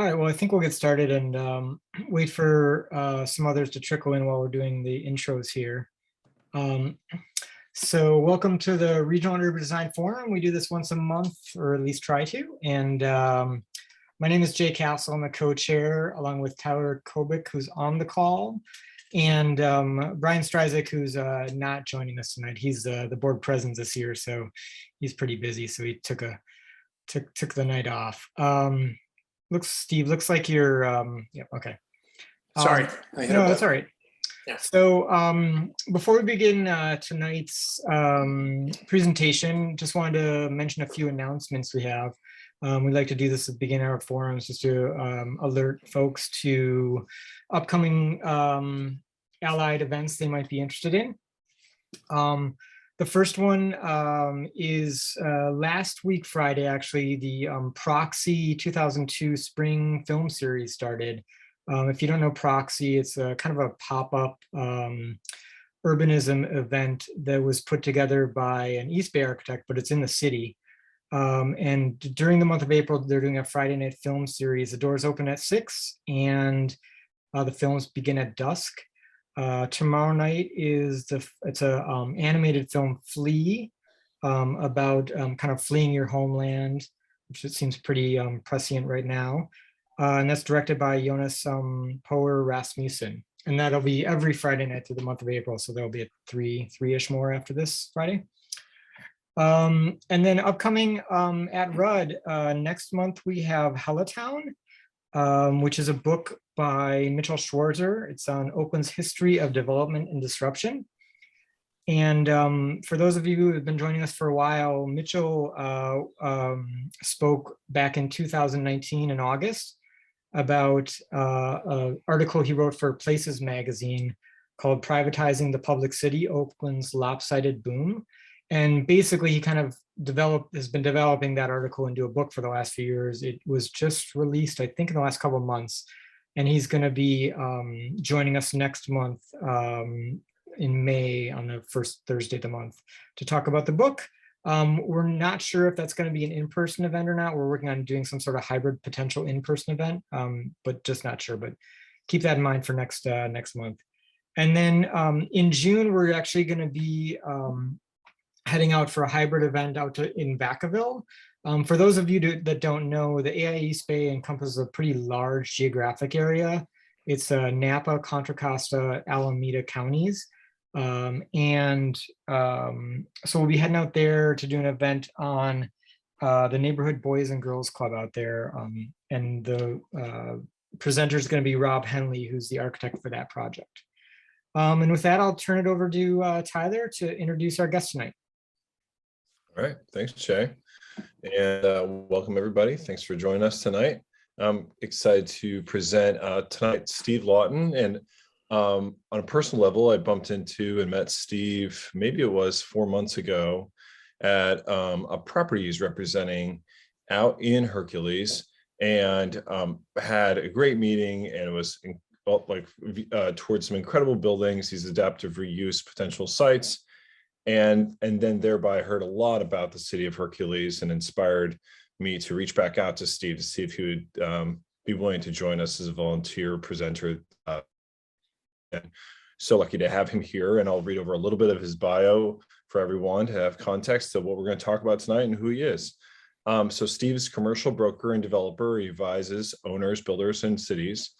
All right, well, I think we'll get started and wait for some others to trickle in while we're doing the intros here. So welcome to the Regional and Urban Design Forum. We do this once a month, or at least try to. And my name is Jay Castle. I'm a co-chair, along with Tyler Kobik, who's on the call, and Brian Stryzik, who's not joining us tonight. He's the board president this year, so he's pretty busy. So he took the night off. Steve, looks like you're, yeah, okay. Sorry. No, that's all right. Yeah. So before we begin tonight's presentation, just wanted to mention a few announcements we have. We'd like to do this at the beginning of our forums just to alert folks to upcoming allied events they might be interested in. The first one is last week, Friday, actually, the Proxy 2002 Spring Film Series started. If you don't know Proxy, it's a kind of a pop-up urbanism event that was put together by an East Bay architect, but it's in the city. And during the month of April, they're doing a Friday night film series. The doors open at 6 and the films begin at dusk. Tomorrow night is it's a animated film, Flee, about kind of fleeing your homeland, which it seems pretty prescient right now. And that's directed by Jonas Poer Rasmussen. And that'll be every Friday night through the month of April. So there'll be a three-ish more after this Friday. And then upcoming at Rudd, next month we have Hellatown, which is a book by Mitchell Schwarzer. It's on Oakland's history of development and disruption. And for those of you who have been joining us for a while, Mitchell spoke back in 2019 in August about an article he wrote for Places magazine called Privatizing the Public City, Oakland's Lopsided Boom. And basically he kind of has been developing that article into a book for the last few years. It was just released, I think, in the last couple of months. And he's going to be joining us next month in May on the first Thursday of the month to talk about the book. We're not sure if that's going to be an in-person event or not. We're working on doing some sort of hybrid potential in-person event, but just not sure. But keep that in mind for next month. And then in June, we're actually going to be heading out for a hybrid event in Vacaville. For those of you that don't know, the AI East Bay encompasses a pretty large geographic area. It's Napa, Contra Alameda counties. So we'll be heading out there to do an event on the Neighborhood Boys and Girls Club out there. And the presenter is going to be Rob Henley, who's the architect for that project. And with that, I'll turn it over to Tyler to introduce our guest tonight. All right, thanks, Jay. And welcome, everybody. Thanks for joining us tonight. I'm excited to present tonight Steve Lawton. And on a personal level, I bumped into and met Steve, maybe it was 4 months ago, at a property he's representing out in Hercules, and had a great meeting, and it was towards some incredible buildings. These adaptive reuse potential sites. And then thereby heard a lot about the city of Hercules, and inspired me to reach back out to Steve to see if he would be willing to join us as a volunteer presenter. And so lucky to have him here, and I'll read over a little bit of his bio for everyone to have context of what we're going to talk about tonight and who he is. So Steve is a commercial broker and developer. He advises owners, builders, and cities.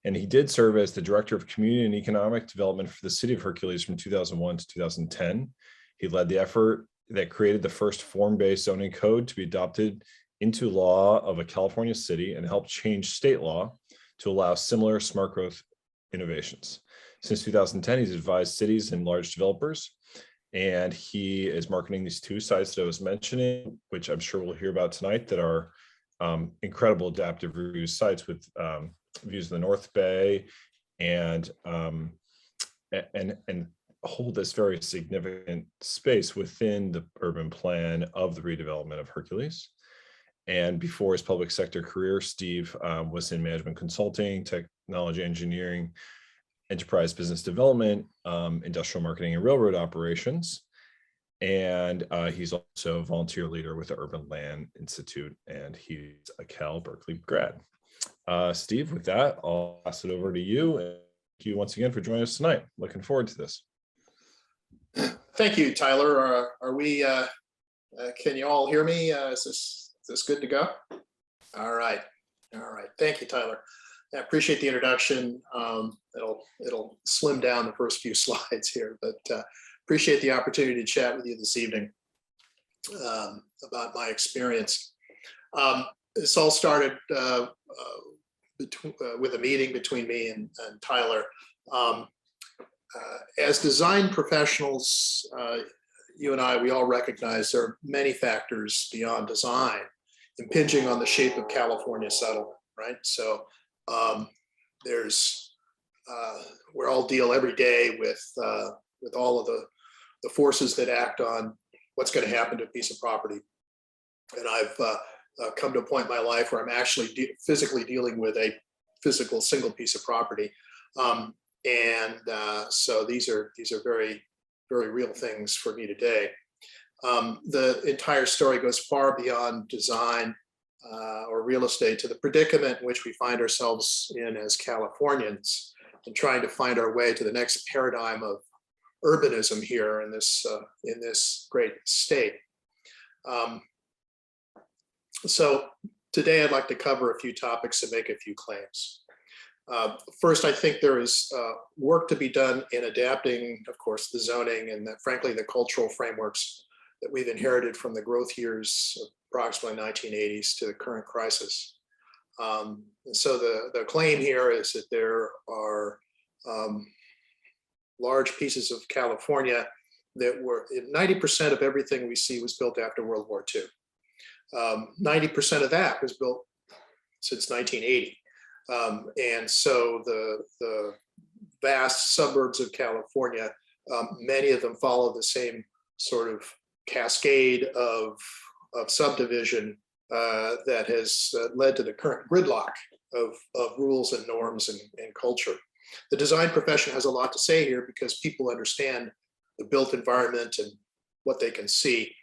And he did serve as the Director of Community and Economic Development for the City of Hercules from 2001 to 2010. He led the effort that created the first form-based zoning code to be adopted into law of a California city, and helped change state law to allow similar smart growth innovations. Since 2010, he's advised cities and large developers, and he is marketing these 2 sites that I was mentioning, which I'm sure we'll hear about tonight, that are incredible adaptive reuse sites with views of the North Bay, and hold this very significant space within the urban plan of the redevelopment of Hercules. And before his public sector career, Steve was in management consulting, technology engineering, enterprise business development, industrial marketing, and railroad operations. And he's also a volunteer leader with the Urban Land Institute, and he's a Cal Berkeley grad. Steve, with that, I'll pass it over to you. And thank you once again for joining us tonight. Looking forward to this. Thank you, Tyler. Are we? Can you all hear me? Is this good to go? All right. Thank you, Tyler. I appreciate the introduction. It'll slim down the first few slides here, but appreciate the opportunity to chat with you this evening about my experience. This all started with a meeting between me and Tyler. As design professionals, you and I, we all recognize there are many factors beyond design impinging on the shape of California settlement, right? So we all deal every day with all of the forces that act on what's going to happen to a piece of property. And I've come to a point in my life where I'm actually physically dealing with a physical single piece of property. So these are very, very real things for me today. The entire story goes far beyond design or real estate to the predicament in which we find ourselves in as Californians and trying to find our way to the next paradigm of urbanism here in this great state. So today I'd like to cover a few topics and make a few claims. First, I think there is work to be done in adapting, of course, the zoning and frankly, the cultural frameworks that we've inherited from the growth years of approximately 1980s to the current crisis. And so the claim here is that there are large pieces of California that were 90% of everything we see was built after World War II. 90% of that was built since 1980. And so the vast suburbs of California, many of them follow the same sort of cascade of subdivision that has led to the current gridlock of rules and norms and culture. The design profession has a lot to say here because people understand the built environment and what they can see.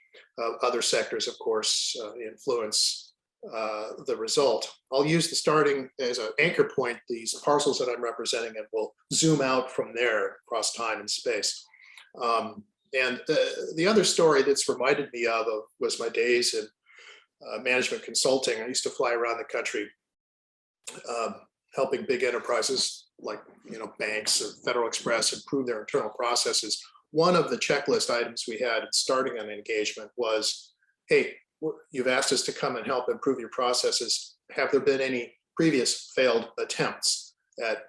Other sectors, of course, influence the result. I'll use the starting as an anchor point, these parcels that I'm representing, and we'll zoom out from there across time and space. And the other story that's reminded me of was my days in management consulting. I used to fly around the country helping big enterprises like banks or Federal Express improve their internal processes. One of the checklist items we had starting an engagement was, hey, you've asked us to come and help improve your processes. Have there been any previous failed attempts at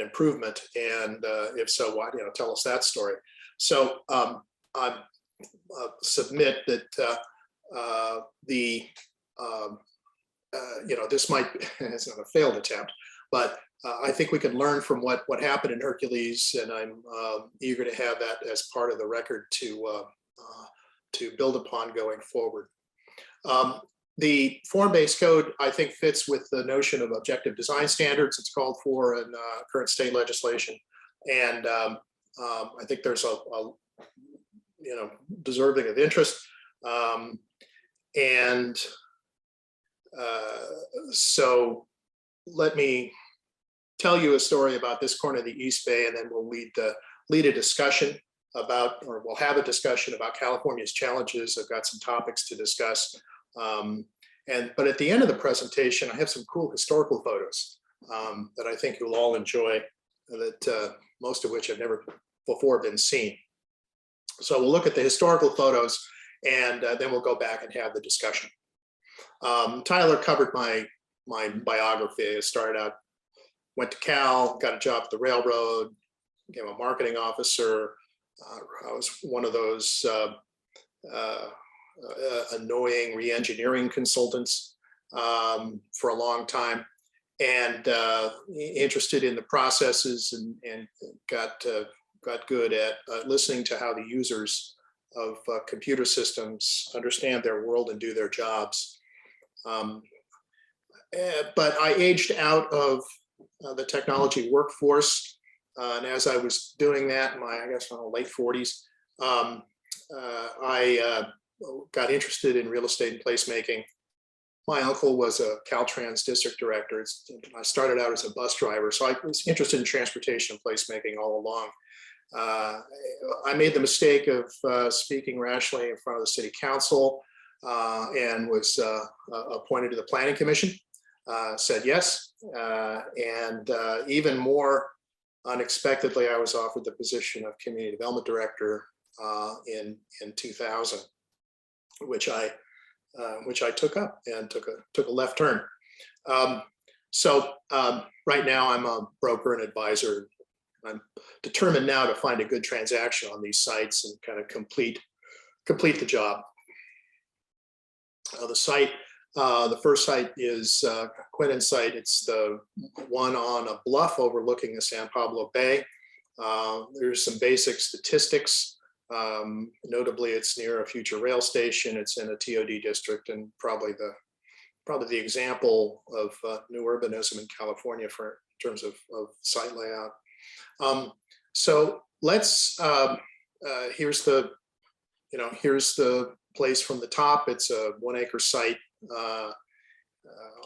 improvement? And if so, why? Tell us that story. So I submit that this might be, it's not a failed attempt, but I think we can learn from what happened in Hercules, and I'm eager to have that as part of the record to build upon going forward. The form-based code, I think, fits with the notion of objective design standards. It's called for in current state legislation, and I think there's a deserving of interest. So let me tell you a story about this corner of the East Bay, and then we'll lead a discussion about, or we'll have a discussion about California's challenges. I've got some topics to discuss. But at the end of the presentation, I have some cool historical photos that I think you'll all enjoy, that most of which have never before been seen. So we'll look at the historical photos, and then we'll go back and have the discussion. Tyler covered my biography. I started out, went to Cal, got a job at the railroad, became a marketing officer. I was one of those annoying re-engineering consultants for a long time, and interested in the processes, and got good at listening to how the users of computer systems understand their world and do their jobs. But I aged out of the technology workforce, and as I was doing that in my, late 40s, I got interested in real estate and placemaking, my uncle was a Caltrans district director. I started out as a bus driver, so I was interested in transportation and placemaking all along. I made the mistake of speaking rationally in front of the city council and was appointed to the planning commission. Said yes, and even more unexpectedly, I was offered the position of community development director in 2000, which I took up and took a left turn. So right now I'm a broker and advisor. I'm determined now to find a good transaction on these sites and kind of complete the job. The site, the first site is Quinnen site. It's the one on a bluff overlooking the San Pablo Bay. There's some basic statistics. Notably, it's near a future rail station. It's in a TOD district, and probably the example of new urbanism in California in terms of site layout. So let's here's the place from the top. It's a 1 acre site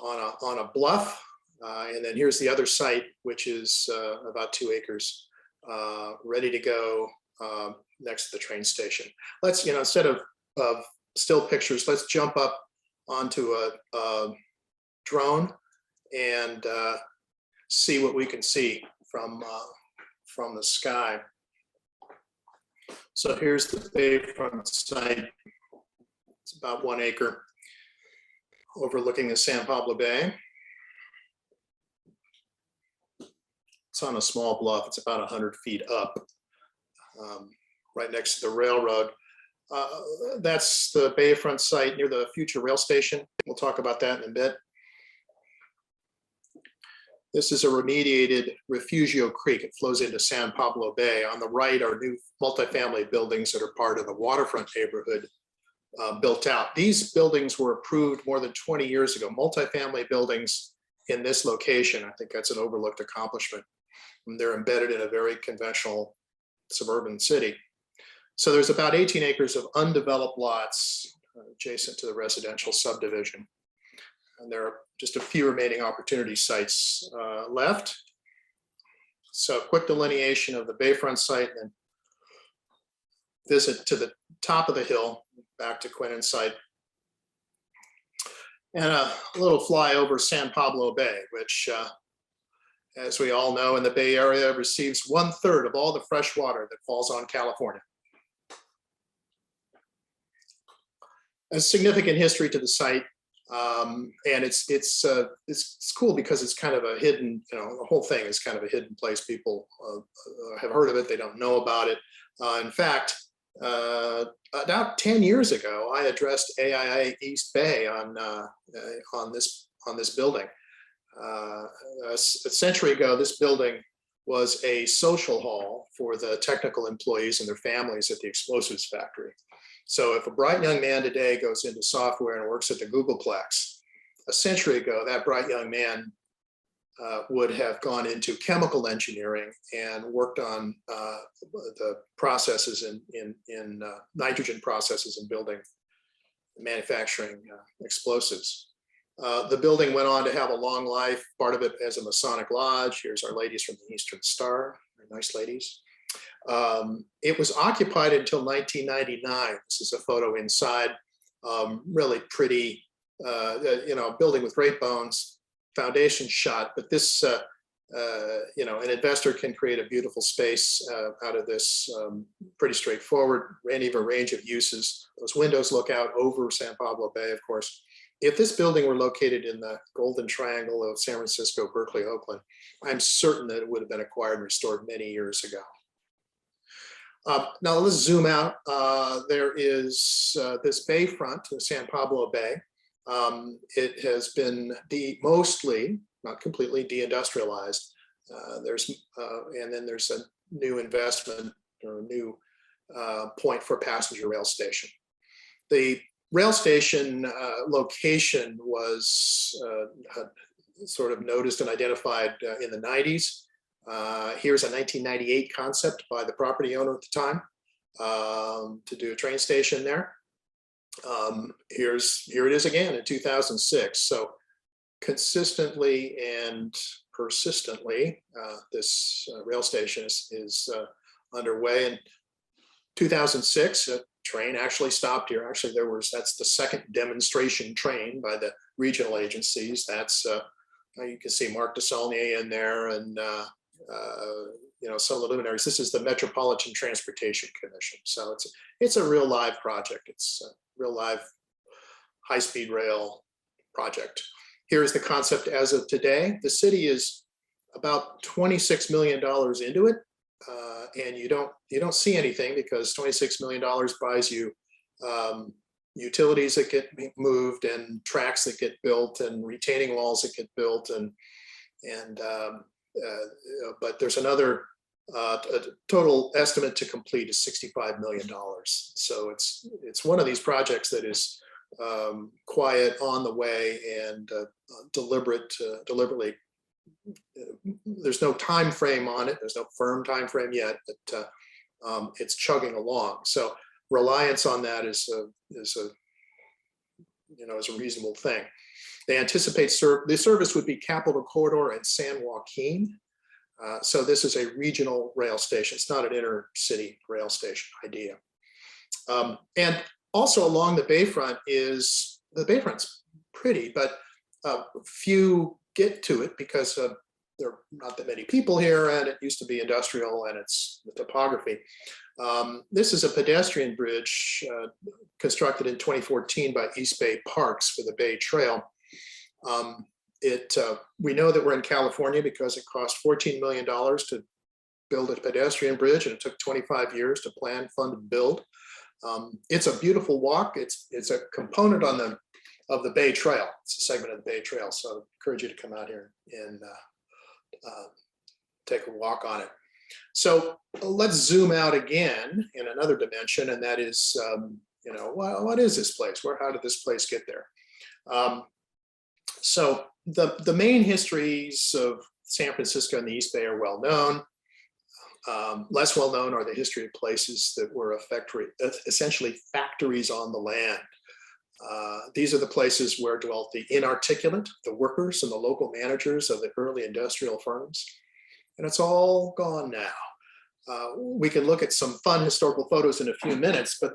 on a bluff, and then here's the other site, which is about 2 acres, ready to go next to the train station. Let's, instead of still pictures, let's jump up onto a drone and see what we can see from the sky. So here's the Bayfront site. It's about 1 acre overlooking the San Pablo Bay. It's on a small bluff. It's about 100 feet up, right next to the railroad. That's the Bayfront site near the future rail station. We'll talk about that in a bit. This is a remediated Refugio Creek. It flows into San Pablo Bay. On the right are new multifamily buildings that are part of the Waterfront neighborhood built out. These buildings were approved more than 20 years ago. Multifamily buildings in this location, I think that's an overlooked accomplishment. And they're embedded in a very conventional suburban city. So there's about 18 acres of undeveloped lots adjacent to the residential subdivision. And there are just a few remaining opportunity sites left. So quick delineation of the Bayfront site and visit to the top of the hill, back to Quinnen site. And a little fly over San Pablo Bay, which, as we all know, in the Bay Area receives 1/3 of all the fresh water that falls on California. A significant history to the site. And it's cool because it's kind of a hidden, the whole thing is kind of a hidden place. People have heard of it, they don't know about it. In fact, about 10 years ago, I addressed AIA East Bay on this building. A century ago, this building was a social hall for the technical employees and their families at the explosives factory. So if a bright young man today goes into software and works at the Googleplex, a century ago, that bright young man would have gone into chemical engineering and worked on the processes in nitrogen processes in building, manufacturing explosives. The building went on to have a long life, part of it as a Masonic lodge. Here's our ladies from the Eastern Star, nice ladies. It was occupied until 1999. This is a photo inside, really pretty, building with great bones, foundation shot, but this, an investor can create a beautiful space out of this, pretty straightforward, a range of uses. Those windows look out over San Pablo Bay, of course. If this building were located in the Golden Triangle of San Francisco, Berkeley, Oakland, I'm certain that it would have been acquired and restored many years ago. Now let's zoom out. There is this bayfront to San Pablo Bay. It has been mostly, not completely, deindustrialized. And then there's a new investment or a new point for a passenger rail station. The rail station location was sort of noticed and identified in the 90s. Here's a 1998 concept by the property owner at the time to do a train station there. Here it is again in 2006. So consistently and persistently, this rail station is underway. In 2006, a train actually stopped here. Actually, that's the second demonstration train by the regional agencies. That's you can see Mark DeSaulnier in there, and some of the luminaries. This is the Metropolitan Transportation Commission. So it's a real live project. It's a real live high-speed rail project. Here is the concept as of today. The city is about $26 million into it, and you don't see anything because $26 million buys you utilities that get moved and tracks that get built and retaining walls that get built, but there's another a total estimate to complete is $65 million. So it's one of these projects that is quiet, on the way, and deliberately. There's no time frame on it. There's no firm time frame yet, but it's chugging along. So reliance on that is a reasonable thing. They anticipate the service would be Capitol Corridor and San Joaquin. So this is a regional rail station. It's not an inner city rail station idea. And also along the Bayfront the Bayfront's pretty, but few get to it because there are not that many people here, and it used to be industrial, and it's the topography. This is a pedestrian bridge constructed in 2014 by East Bay Parks for the Bay Trail. We know that we're in California because it cost $14 million to build a pedestrian bridge, and it took 25 years to plan, fund, and build. It's a beautiful walk. It's a component of the Bay Trail. It's a segment of the Bay Trail. So I encourage you to come out here and take a walk on it. So let's zoom out again in another dimension, and that is, what is this place? How did this place get there? So the main histories of San Francisco and the East Bay are well known. Less well known are the history of places that were essentially factories on the land. These are the places where dwelt the inarticulate, the workers and the local managers of the early industrial firms. And it's all gone now. We can look at some fun historical photos in a few minutes, but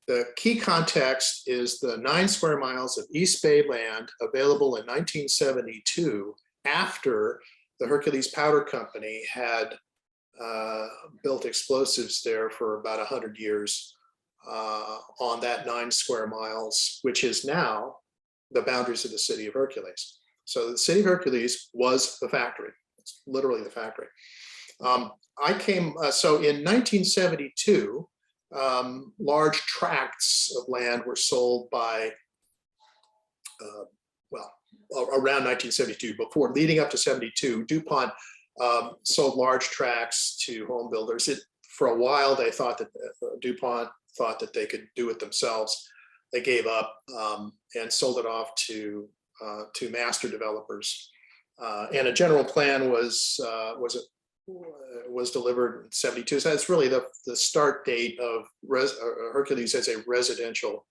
the key context is the 9 square miles of East Bay land available in 1972 after the Hercules Powder Company had built explosives there for about 100 years on that 9 square miles, which is now the boundaries of the city of Hercules. So the city of Hercules was the factory. It's literally the factory. So in 1972, large tracts of land were sold by, around 1972, leading up to 72, DuPont sold large tracts to home builders. For a while, they thought that DuPont thought that they could do it themselves. They gave up and sold it off to master developers. And a general plan was delivered in 72. So that's really the start date of Hercules as a residential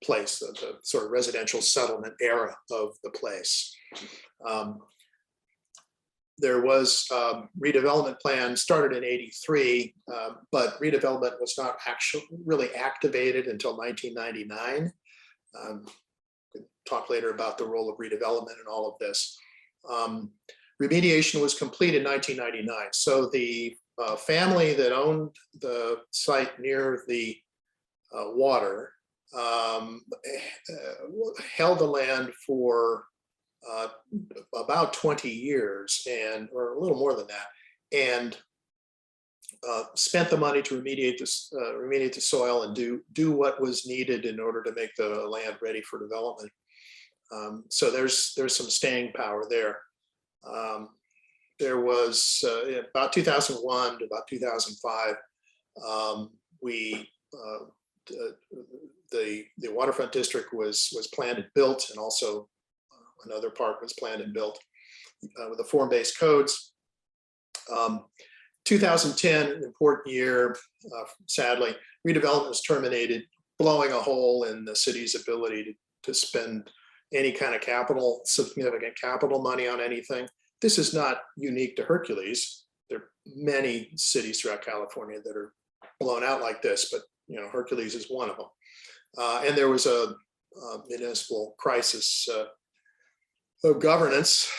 place, the sort of residential settlement era of the place. There was redevelopment plan started in 83, but redevelopment was not actually really activated until 1999. We'll talk later about the role of redevelopment in all of this. Remediation was complete in 1999. So the family that owned the site near the water held the land for about 20 years or a little more than that, and spent the money to remediate the soil and do what was needed in order to make the land ready for development. So there's some staying power there. There was about 2001 to about 2005, the Waterfront District was planned and built, and also another park was planned and built with the form-based codes. 2010, an important year, sadly, redevelopment was terminated blowing a hole in the city's ability to spend any kind of capital, significant capital money on anything. This is not unique to Hercules. There are many cities throughout California that are blown out like this, but Hercules is one of them. And there was a municipal crisis of governance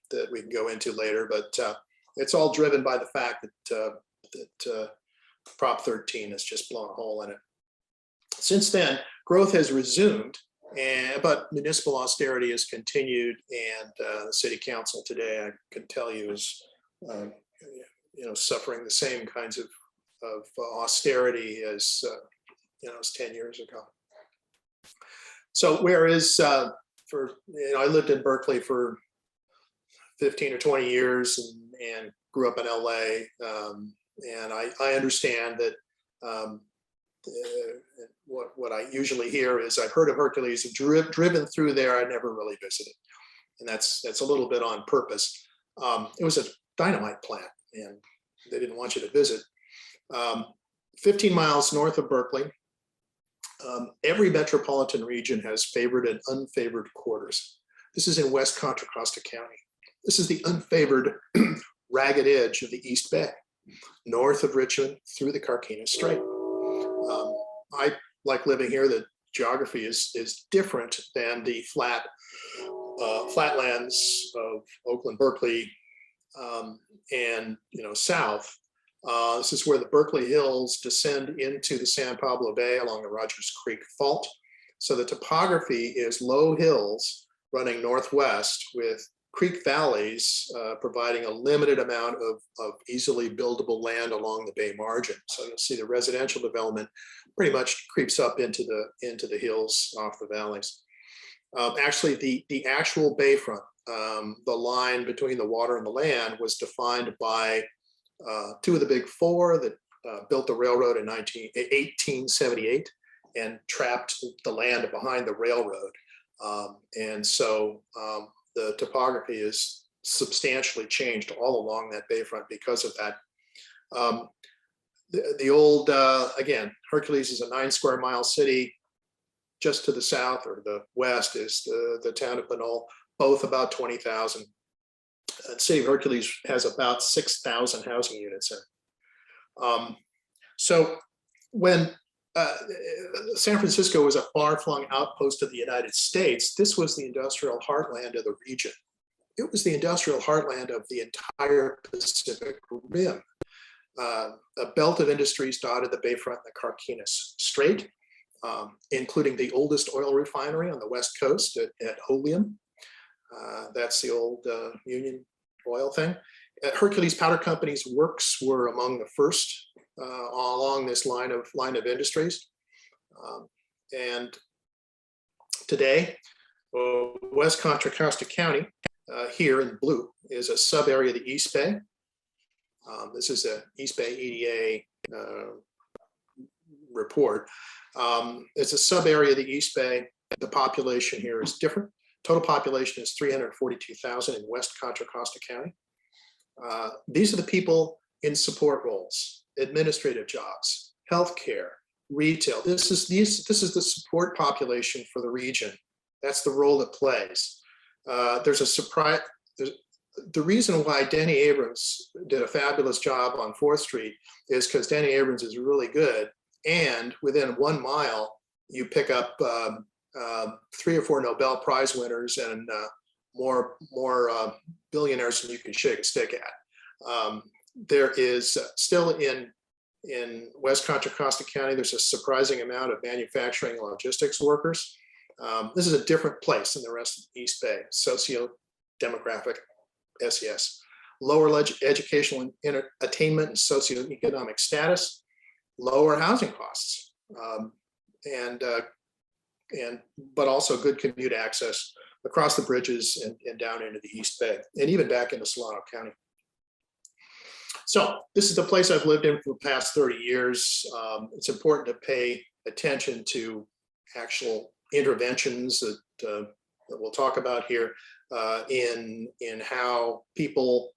that we can go into later, but it's all driven by the fact that Prop 13 has just blown a hole in it. Since then, growth has resumed, but municipal austerity has continued, and the city council today, I can tell you, is suffering the same kinds of austerity as as 10 years ago. So whereas I lived in Berkeley for 15 or 20 years and grew up in LA, and I understand that what I usually hear is I've heard of Hercules, driven through there, I never really visited, and that's a little bit on purpose. It was a dynamite plant, and they didn't want you to visit. 15 miles north of Berkeley, every metropolitan region has favored and unfavored quarters. This is in West Contra Costa County. This is the unfavored ragged edge of the East Bay, north of Richmond through the Carquinez Strait. I like living here. The geography is different than the flatlands of Oakland, Berkeley, and south. This is where the Berkeley Hills descend into the San Pablo Bay along the Rogers Creek Fault. So the topography is low hills running northwest with creek valleys providing a limited amount of easily buildable land along the bay margin. So you'll see the residential development pretty much creeps up into the hills off the valleys. Actually, the actual bayfront, the line between the water and the land, was defined by two of the big four that built the railroad in 1878 and trapped the land behind the railroad. And so the topography is substantially changed all along that bayfront because of that. The old, again, Hercules is a 9 square mile city. Just to the south or the west is the town of Pinole, both about 20,000. The city of Hercules has about 6,000 housing units in it. So when San Francisco was a far-flung outpost of the United States, this was the industrial heartland of the region. It was the industrial heartland of the entire Pacific Rim. A belt of industries dotted the bayfront and the Carquinez Strait, including the oldest oil refinery on the west coast at Oleum. That's the old Union Oil thing. Hercules Powder Company's works were among the first along this line of industries. And today, West Contra Costa County, here in blue, is a sub-area of the East Bay. This is a East Bay EDA report. It's a sub-area of the East Bay. The population here is different. Total population is 342,000 in West Contra Costa County. These are the people in support roles, administrative jobs, healthcare, retail. This is the support population for the region. That's the role it plays. There's a surprise. The reason why Denny Abrams did a fabulous job on 4th Street is because Denny Abrams is really good. And within 1 mile, you pick up 3 or 4 Nobel Prize winners and more billionaires than you can shake a stick at. There is still in West Contra Costa County, there's a surprising amount of manufacturing and logistics workers. This is a different place than the rest of the East Bay, socio-demographic SES. Lower educational attainment and socioeconomic status, lower housing costs, but also good commute access across the bridges and down into the East Bay, and even back into Solano County. So this is the place I've lived in for the past 30 years. It's important to pay attention to actual interventions that we'll talk about here in how people,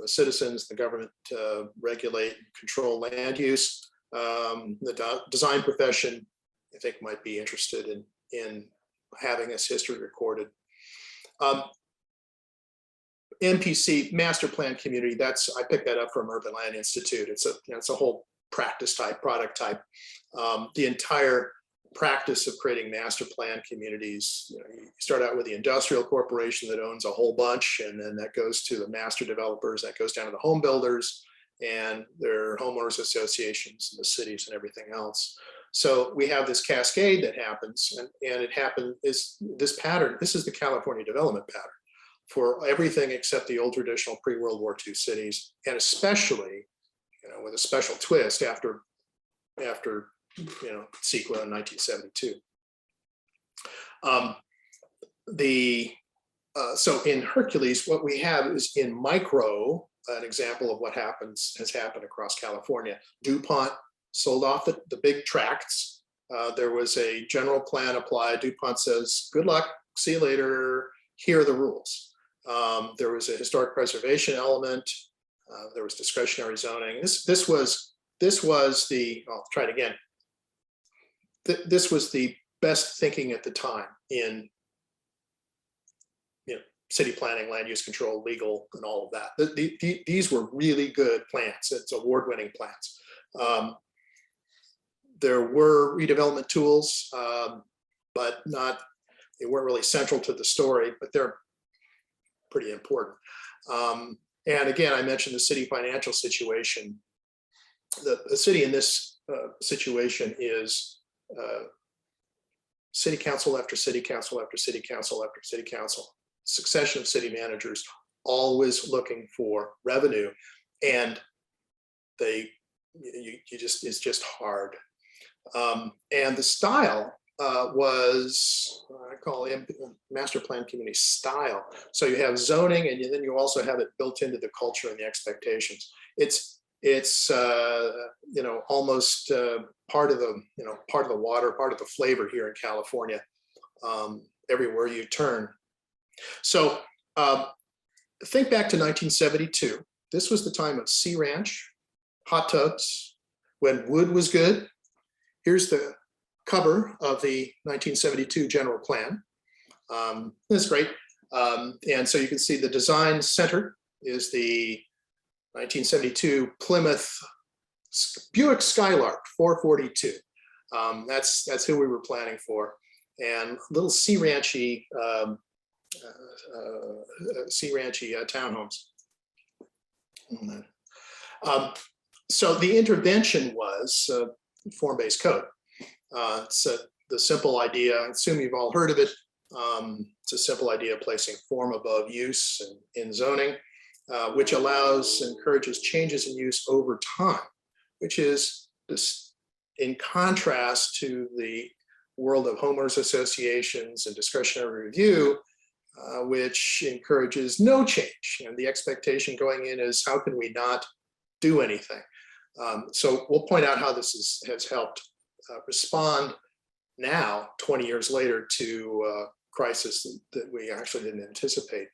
citizens, the government regulate and control land use. The design profession, I think, might be interested in having this history recorded. MPC, master plan community, I picked that up from Urban Land Institute. It's a whole practice type, product type. The entire practice of creating master plan communities, you start out with the industrial corporation that owns a whole bunch, and then that goes to the master developers, that goes down to the home builders and their homeowners associations and the cities and everything else. So we have this cascade that happens, and it happened is this pattern. This is the California development pattern for everything except the old traditional pre-World War II cities, and especially, with a special twist after CEQA in 1972. So in Hercules, what we have is in micro, an example of what has happened across California. DuPont sold off the big tracts. There was a general plan applied. DuPont says, good luck, see you later, here are the rules. There was a historic preservation element. There was discretionary zoning. This was the, I'll try it again. This was the best thinking at the time in city planning, land use control, legal, and all of that. These were really good plans. It's award-winning plans. There were redevelopment tools, but they weren't really central to the story, but they're pretty important. And again, I mentioned the city financial situation. The city in this situation is city council after city council after city council after city council, succession of city managers, always looking for revenue, and it's just hard. And the style was, I call it master plan community style. So you have zoning, and then you also have it built into the culture and the expectations. It's almost part of the water, part of the flavor here in California, everywhere you turn. So think back to 1972. This was the time of Sea Ranch, hot tubs, when wood was good. Here's the cover of the 1972 general plan. That's great. And so you can see the design center is the 1972 Plymouth Buick Skylark 442. That's who we were planning for. And little sea ranchy townhomes. So the intervention was form-based code. It's the simple idea. I assume you've all heard of it. It's a simple idea of placing form above use in zoning, which encourages changes in use over time, which is this in contrast to the world of homeowners associations and discretionary review, which encourages no change. And the expectation going in is, how can we not do anything? So we'll point out how this has helped respond now, 20 years later, to a crisis that we actually didn't anticipate.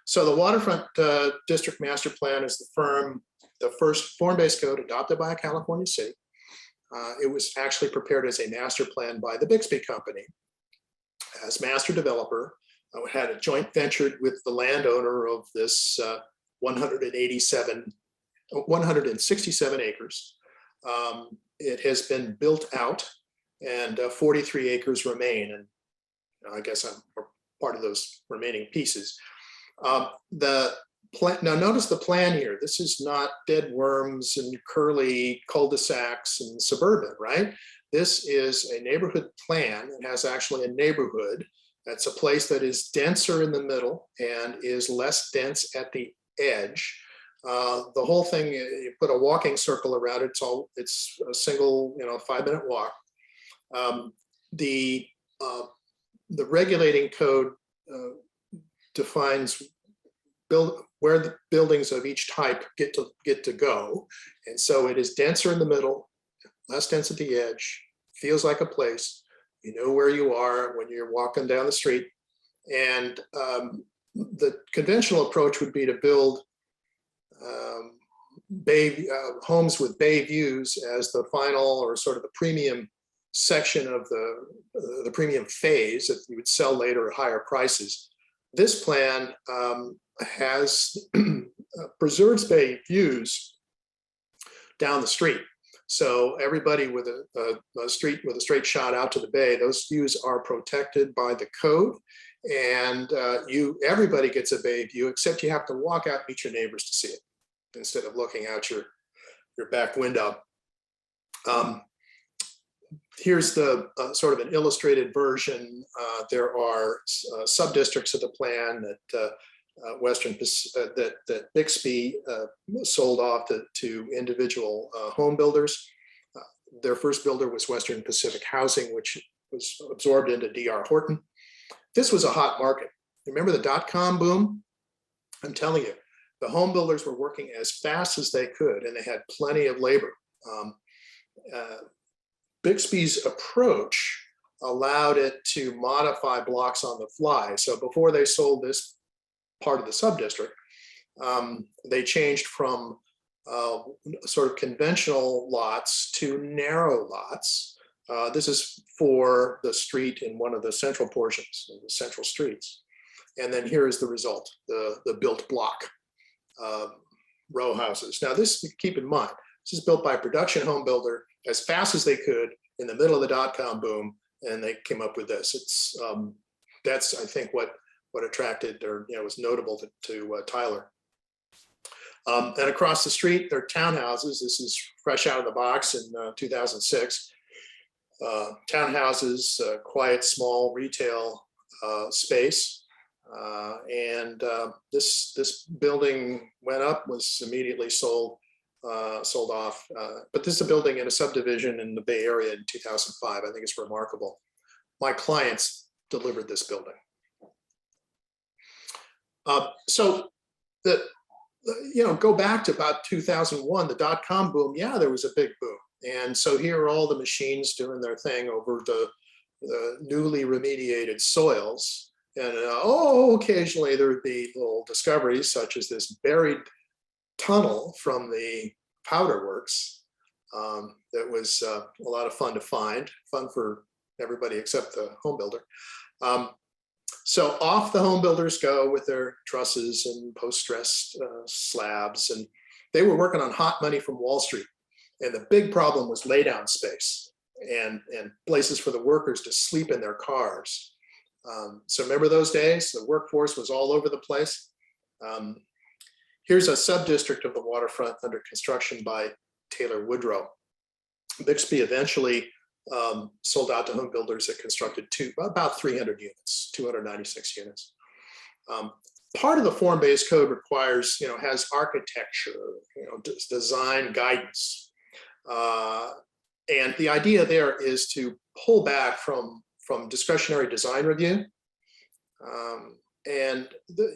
So the Waterfront District Master Plan is the first form-based code adopted by a California city. It was actually prepared as a master plan by the Bixby Company as master developer. It had a joint venture with the landowner of this 167 acres. It has been built out, and 43 acres remain. And I guess I'm part of those remaining pieces. Now notice the plan here. This is not dead worms and curly cul-de-sacs and suburban, right? This is a neighborhood plan. It has actually a neighborhood. That's a place that is denser in the middle and is less dense at the edge. The whole thing, you put a walking circle around it. It's a single, 5-minute walk. The regulating code defines where the buildings of each type get to go, and so it is denser in the middle, less dense at the edge. Feels like a place. You know where you are when you're walking down the street. And the conventional approach would be to build homes with bay views as the final or sort of the premium section of the premium phase that you would sell later at higher prices. This plan has preserves bay views down the street. So everybody with a street with a straight shot out to the bay, those views are protected by the code, and everybody gets a bay view, except you have to walk out and meet your neighbors to see it instead of looking out your back window. Here's the sort of an illustrated version. There are sub-districts of the plan that that Bixby sold off to individual home builders. Their first builder was Western Pacific Housing, which was absorbed into D.R. Horton. This was a hot market. Remember the dot-com boom? I'm telling you, the home builders were working as fast as they could, and they had plenty of labor. Bixby's approach allowed it to modify blocks on the fly. So before they sold this part of the sub-district, they changed from sort of conventional lots to narrow lots. This is for the street in one of the central portions, the central streets. And then here is the result, the built block row houses. Now this, keep in mind, this is built by a production home builder as fast as they could in the middle of the dot-com boom, and they came up with this. It's that's, I think, what attracted, or was notable to Tyler. And across the street, they're townhouses. This is fresh out of the box in 2006. Townhouses, quiet, small retail space. This building went up, was immediately sold off. But this is a building in a subdivision in the Bay Area in 2005. I think it's remarkable. My clients delivered this building. So go back to about 2001, the dot-com boom. Yeah, there was a big boom. And so here are all the machines doing their thing over the newly remediated soils. And occasionally there would be little discoveries, such as this buried tunnel from the powder works that was a lot of fun to find, fun for everybody except the home builder. So off the home builders go with their trusses and post-stressed slabs, and they were working on hot money from Wall Street. And the big problem was laydown space and places for the workers to sleep in their cars. So remember those days? The workforce was all over the place. Here's a sub-district of the waterfront under construction by Taylor Woodrow. Bixby eventually sold out to home builders that constructed about 300 units, 296 units. Part of the form-based code requires, has architecture, design guidance. And the idea there is to pull back from discretionary design review.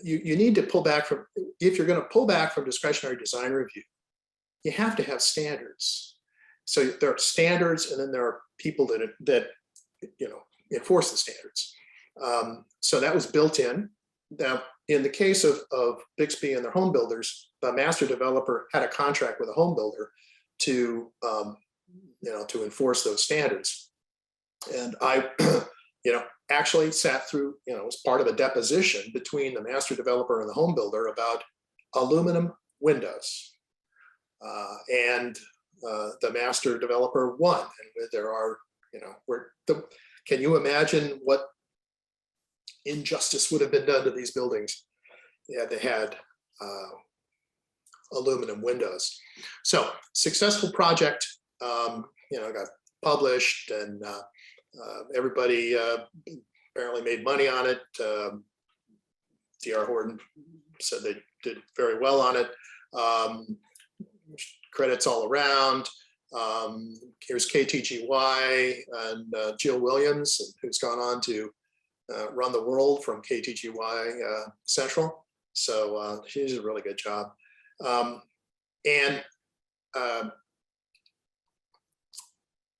You need to pull back from, if you're going to pull back from discretionary design review, you have to have standards. So there are standards, and then there are people that enforce the standards. So that was built in. Now, in the case of Bixby and their home builders, the master developer had a contract with a home builder to enforce those standards. And I, actually sat through, as part of a deposition between the master developer and the home builder about aluminum windows. And the master developer won. And there are, can you imagine what injustice would have been done to these buildings? Yeah, they had aluminum windows. So successful project, got published, and everybody apparently made money on it. D.R. Horton said they did very well on it. Credits all around. Here's KTGY and Jill Williams, who's gone on to run the world from KTGY Central. So she did a really good job.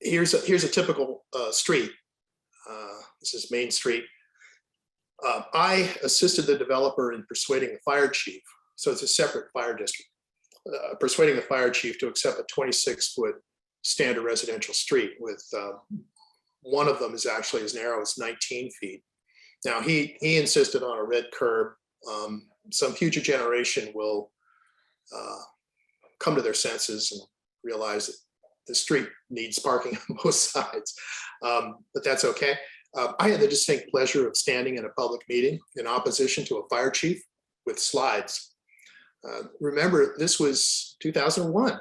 Here's a typical street. This is Main Street. I assisted the developer in persuading the fire chief. So it's a separate fire district, persuading the fire chief to accept a 26-foot standard residential street with one of them is actually as narrow as 19 feet. Now, he insisted on a red curb. Some future generation will come to their senses and realize that the street needs parking on both sides, but that's okay. I had the distinct pleasure of standing in a public meeting in opposition to a fire chief with slides. Remember, this was 2001.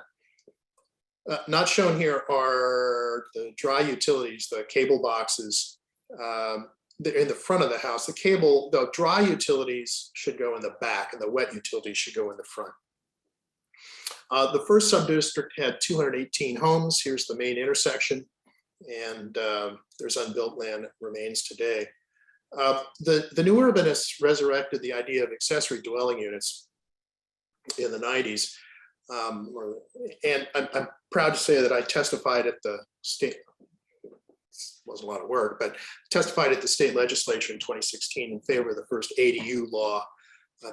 Not shown here are the dry utilities, the cable boxes in the front of the house. The dry utilities should go in the back and the wet utilities should go in the front. The first sub-district had 218 homes. Here's the main intersection, and there's unbuilt land that remains today. The new urbanists resurrected the idea of accessory dwelling units in the 90s. And I'm proud to say that I testified at the state, wasn't a lot of work, but testified at the state legislature in 2016 in favor of the first ADU law.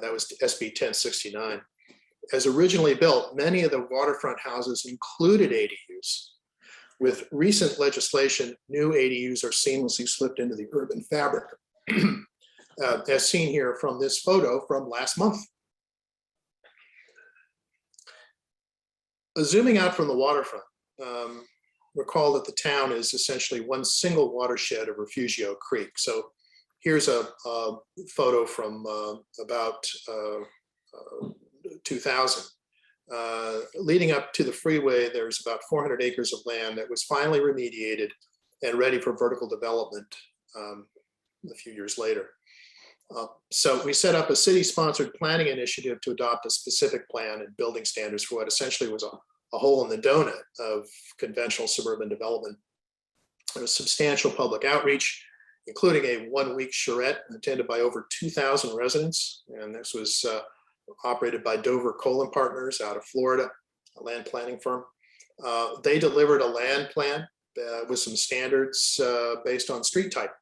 That was SB 1069. As originally built, many of the waterfront houses included ADUs. With recent legislation, new ADUs are seamlessly slipped into the urban fabric, as seen here from this photo from last month. Zooming out from the waterfront, recall that the town is essentially one single watershed of Refugio Creek. So here's a photo from about 2000. Leading up to the freeway, there's about 400 acres of land that was finally remediated and ready for vertical development a few years later. So we set up a city-sponsored planning initiative to adopt a specific plan and building standards for what essentially was a hole in the donut of conventional suburban development. There was substantial public outreach, including a one-week charrette attended by over 2,000 residents. And this was operated by Dover Colin Partners out of Florida, a land planning firm. They delivered a land plan with some standards based on street type.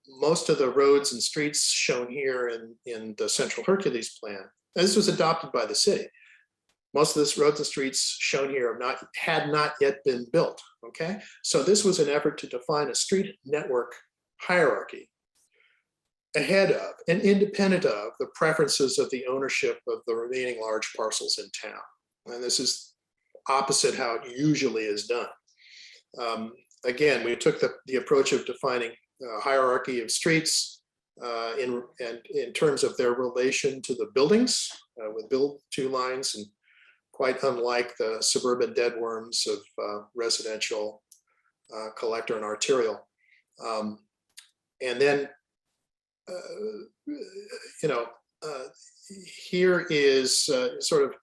Most of the roads and streets shown here in the Central Hercules plan, and this was adopted by the city. Most of this roads and streets shown here had not yet been built, okay? So this was an effort to define a street network hierarchy ahead of and independent of the preferences of the ownership of the remaining large parcels in town. And this is opposite how it usually is done. Again, we took the approach of defining a hierarchy of streets in terms of their relation to the buildings with build two lines, and quite unlike the suburban deadworms of residential, collector, and arterial. And then, here is sort of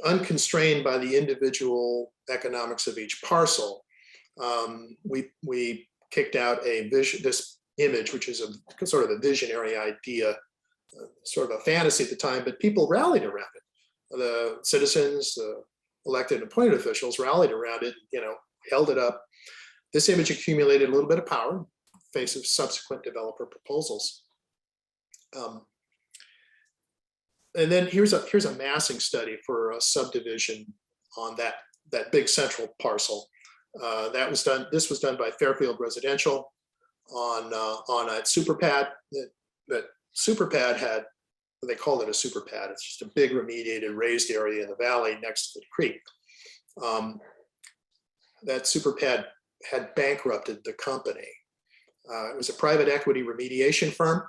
unconstrained by the individual economics of each parcel. We kicked out this image, which is a sort of a visionary idea, sort of a fantasy at the time, but people rallied around it. The citizens, the elected and appointed officials rallied around it, held it up. This image accumulated a little bit of power in the face of subsequent developer proposals. And then here's a massing study for a subdivision on that big central parcel. This was done by Fairfield Residential on a super pad. That super pad had, they called it a super pad. It's just a big remediated raised area in the valley next to the creek. That super pad had bankrupted the company. It was a private equity remediation firm.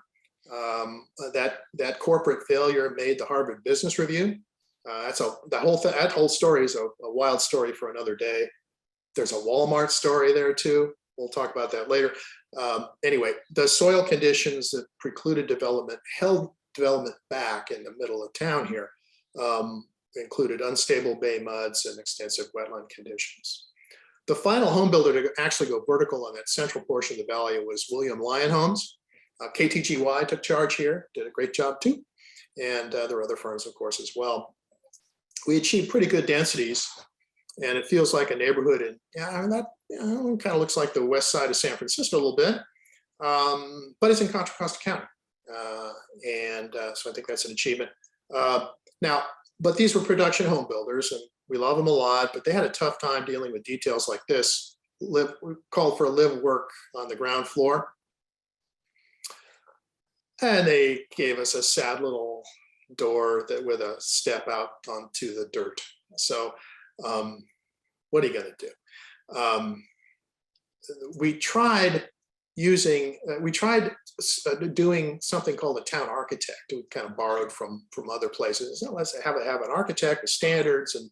That corporate failure made the Harvard Business Review. That whole story is a wild story for another day. There's a Walmart story there too. We'll talk about that later. Anyway, the soil conditions that precluded development held development back in the middle of town here, included unstable bay muds and extensive wetland conditions. The final home builder to actually go vertical on that central portion of the valley was William Lyon Homes. KTGY took charge here, did a great job too. And there were other firms, of course, as well. We achieved pretty good densities, and it feels like a neighborhood. And that kind of looks like the west side of San Francisco a little bit, but it's in Contra Costa County. So I think that's an achievement. Now, but these were production home builders, and we love them a lot, but they had a tough time dealing with details like this. We called for a live work on the ground floor. And they gave us a sad little door that with a step out onto the dirt. So what are you going to do? We tried doing something called a town architect. We kind of borrowed from other places. So let's have an architect with standards, and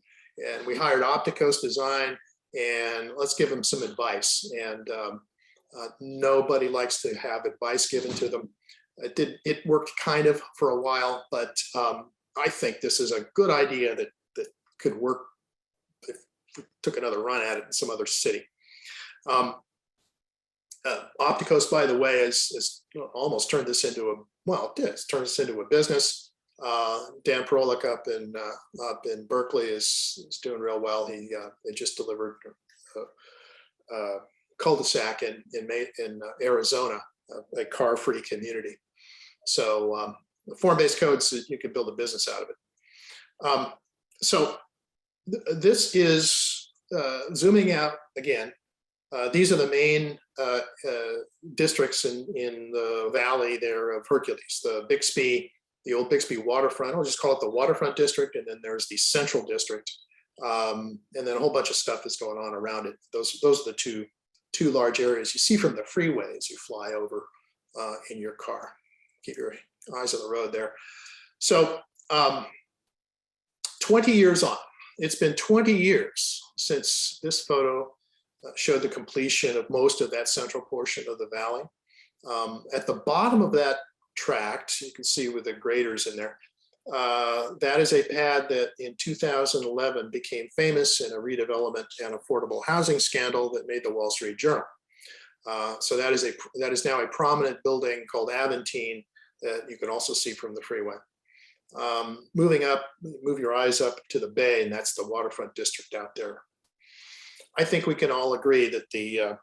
we hired Opticos Design, and let's give them some advice. And nobody likes to have advice given to them. It worked kind of for a while, but I think this is a good idea that could work if we took another run at it in some other city. Opticos, by the way, has almost turned this into a, well, it is, turned this into a business. Dan Perolic up in Berkeley is doing real well. They just delivered a cul-de-sac in Arizona, a car-free community. So form-based codes, you can build a business out of it. So this is zooming out again. These are the main districts in the valley there of Hercules, the Bixby, the old Bixby waterfront. I'll just call it the Waterfront District, and then there's the Central District, and then a whole bunch of stuff is going on around it. Those are the two large areas you see from the freeway as you fly over in your car. Keep your eyes on the road there. So 20 years on, it's been 20 years since this photo showed the completion of most of that central portion of the valley. At the bottom of that tract, you can see with the graders in there, that is a pad that in 2011 became famous in a redevelopment and affordable housing scandal that made the Wall Street Journal. So that is now a prominent building called Aventine that you can also see from the freeway. Moving up, move your eyes up to the bay, and that's the Waterfront District out there. I think we can all agree that the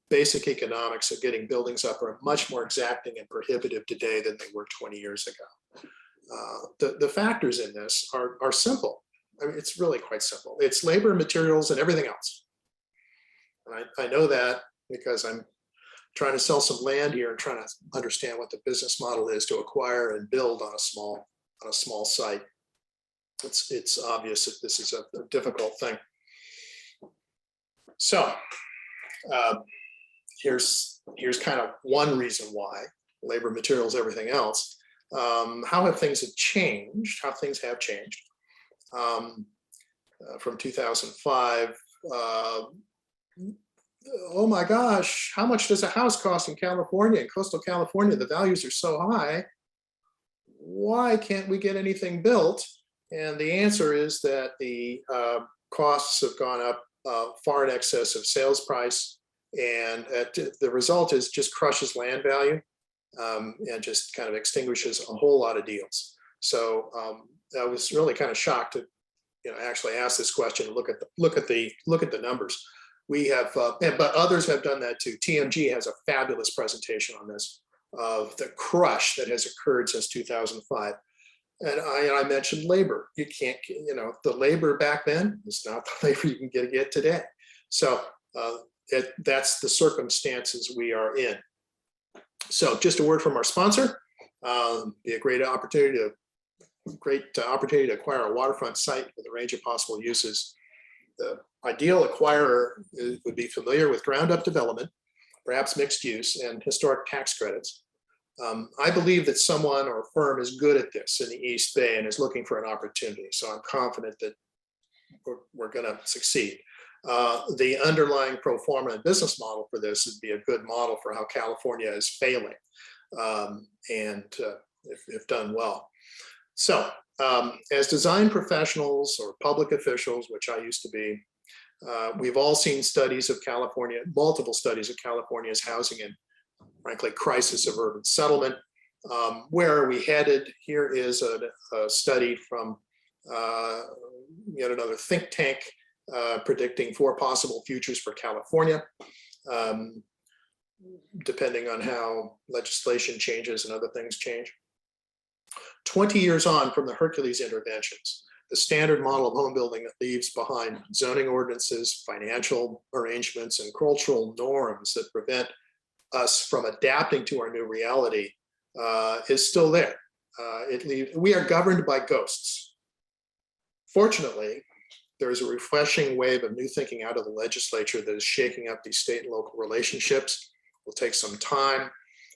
basic economics of getting buildings up are much more exacting and prohibitive today than they were 20 years ago. The factors in this are simple. I mean, it's really quite simple. It's labor, materials, and everything else. And I know that because I'm trying to sell some land here and trying to understand what the business model is to acquire and build on a small site. It's obvious that this is a difficult thing. So here's kind of one reason why: labor, materials, everything else. How have things changed? How things have changed from 2005. Oh my gosh, how much does a house cost in California? In coastal California, the values are so high. Why can't we get anything built? And the answer is that the costs have gone up far in excess of sales price, and the result is just crushes land value and just kind of extinguishes a whole lot of deals. So I was really kind of shocked to actually ask this question and look at the numbers. We have, but others have done that too. TMG has a fabulous presentation on this, of the crush that has occurred since 2005. And I mentioned labor. You can't, the labor back then is not the labor you can get today. So that's the circumstances we are in. So just a word from our sponsor. Be a great opportunity to acquire a waterfront site with a range of possible uses. The ideal acquirer would be familiar with ground-up development, perhaps mixed use, and historic tax credits. I believe that someone or a firm is good at this in the East Bay and is looking for an opportunity. So I'm confident that we're going to succeed. The underlying pro forma and business model for this would be a good model for how California is failing, and if done well. So as design professionals or public officials, which I used to be, we've all seen studies of California, multiple studies of California's housing and, frankly, crisis of urban settlement. Where are we headed? Here is a study from yet another think tank predicting 4 possible futures for California, depending on how legislation changes and other things change. 20 years on from the Hercules interventions. The standard model of home building that leaves behind zoning ordinances, financial arrangements, and cultural norms that prevent us from adapting to our new reality is still there. We are governed by ghosts. Fortunately, there's a refreshing wave of new thinking out of the legislature that is shaking up these state and local relationships. It will take some time.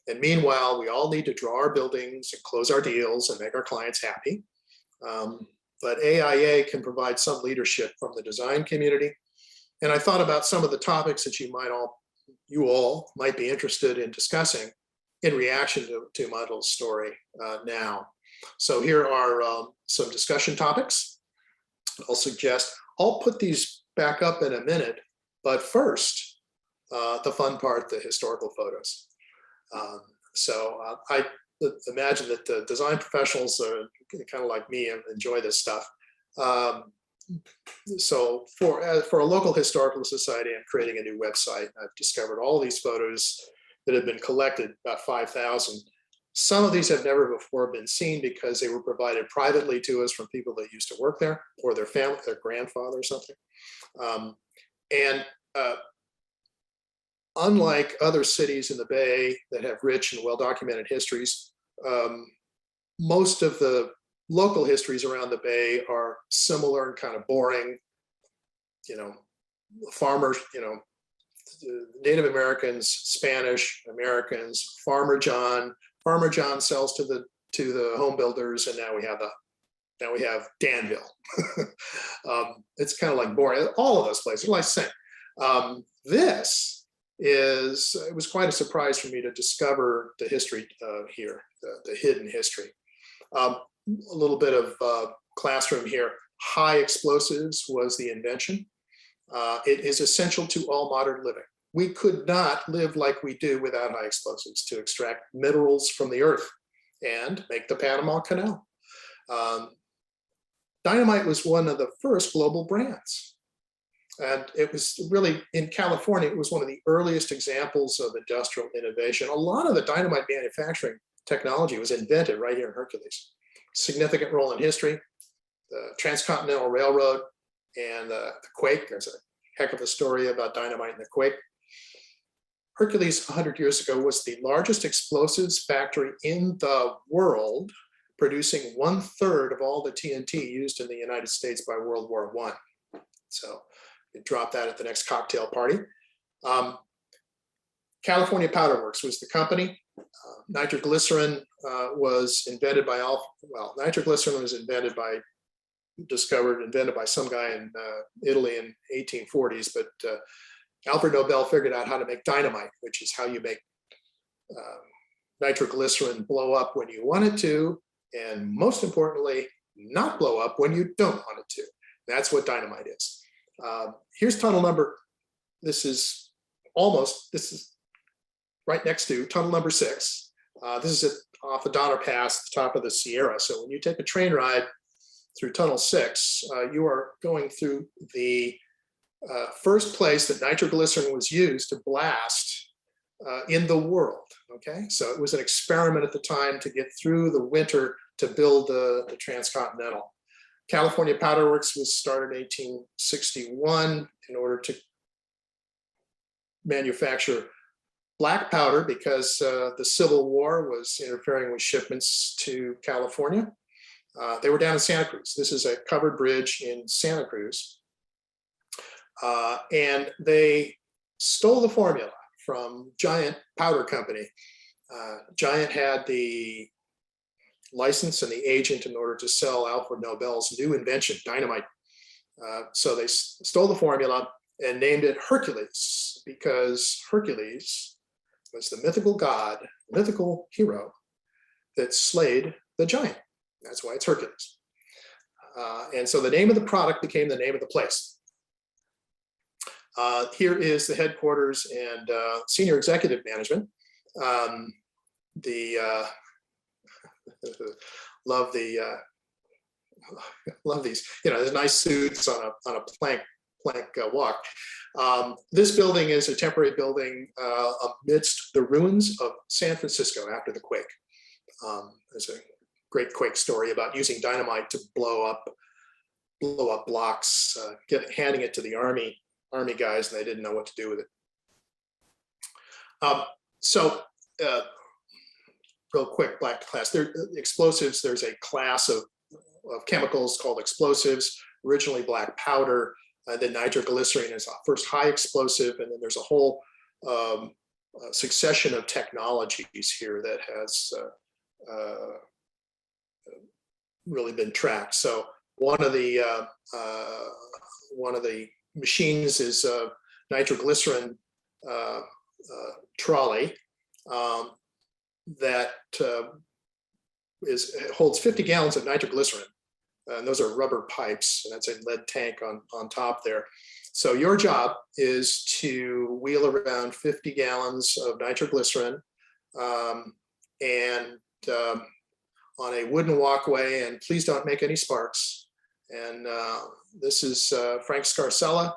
And meanwhile, we all need to draw our buildings and close our deals and make our clients happy. But AIA can provide some leadership from the design community. And I thought about some of the topics that you all might be interested in discussing in reaction to my little story now. So here are some discussion topics. I'll put these back up in a minute, but first, the fun part, the historical photos. I imagine that the design professionals are kind of like me and enjoy this stuff. So for a local historical society, I'm creating a new website. I've discovered all these photos that have been collected, about 5,000. Some of these have never before been seen because they were provided privately to us from people that used to work there or their family, their grandfather or something. Unlike other cities in the Bay that have rich and well-documented histories, most of the local histories around the Bay are similar and kind of boring. Farmers, Native Americans, Spanish Americans, Farmer John sells to the home builders, and now we have Danville. It's kind of like boring. All of those places, like saying, it was quite a surprise for me to discover the history here, the hidden history. A little bit of classroom here. High explosives was the invention. It is essential to all modern living. We could not live like we do without high explosives to extract minerals from the earth and make the Panama Canal. Dynamite was one of the first global brands. And it was really, in California, it was one of the earliest examples of industrial innovation. A lot of the dynamite manufacturing technology was invented right here in Hercules. Significant role in history, the Transcontinental Railroad and the quake. There's a heck of a story about dynamite and the quake. Hercules 100 years ago was the largest explosives factory in the world, producing 1/3 of all the TNT used in the United States by World War I. So you drop that at the next cocktail party. California Powder Works was the company. Nitroglycerin was invented by nitroglycerin was invented by some guy in Italy in 1840s, but Alfred Nobel figured out how to make dynamite, which is how you make nitroglycerin blow up when you want it to, and most importantly, not blow up when you don't want it to. That's what dynamite is. Here's tunnel number. This is right next to tunnel number 6. This is off the Donner Pass, the top of the Sierra. So when you take a train ride through tunnel 6, you are going through the first place that nitroglycerin was used to blast in the world. Okay, so it was an experiment at the time to get through the winter to build the Transcontinental. California Powder Works was started in 1861 in order to manufacture black powder because the Civil War was interfering with shipments to California. They were down in Santa Cruz. This is a covered bridge in Santa Cruz. And they stole the formula from Giant Powder Company. Giant had the license and the agent in order to sell Alfred Nobel's new invention, dynamite. So they stole the formula and named it Hercules because Hercules was the mythical god, mythical hero that slayed the giant. That's why it's Hercules. And so the name of the product became the name of the place. Here is the headquarters and senior executive management. Love these. There's nice suits on a plank walk. This building is a temporary building amidst the ruins of San Francisco after the quake. There's a great quake story about using dynamite to blow up blocks, handing it to the army guys, and they didn't know what to do with it. Real quick, black class. Explosives. There's a class of chemicals called explosives. Originally black powder, then nitroglycerin is our first high explosive, and then there's a whole succession of technologies here that has really been tracked. So one of the machines is a nitroglycerin trolley that holds 50 gallons of nitroglycerin, and those are rubber pipes, and that's a lead tank on top there. So your job is to wheel around 50 gallons of nitroglycerin and on a wooden walkway, and please don't make any sparks. And this is Frank Scarcella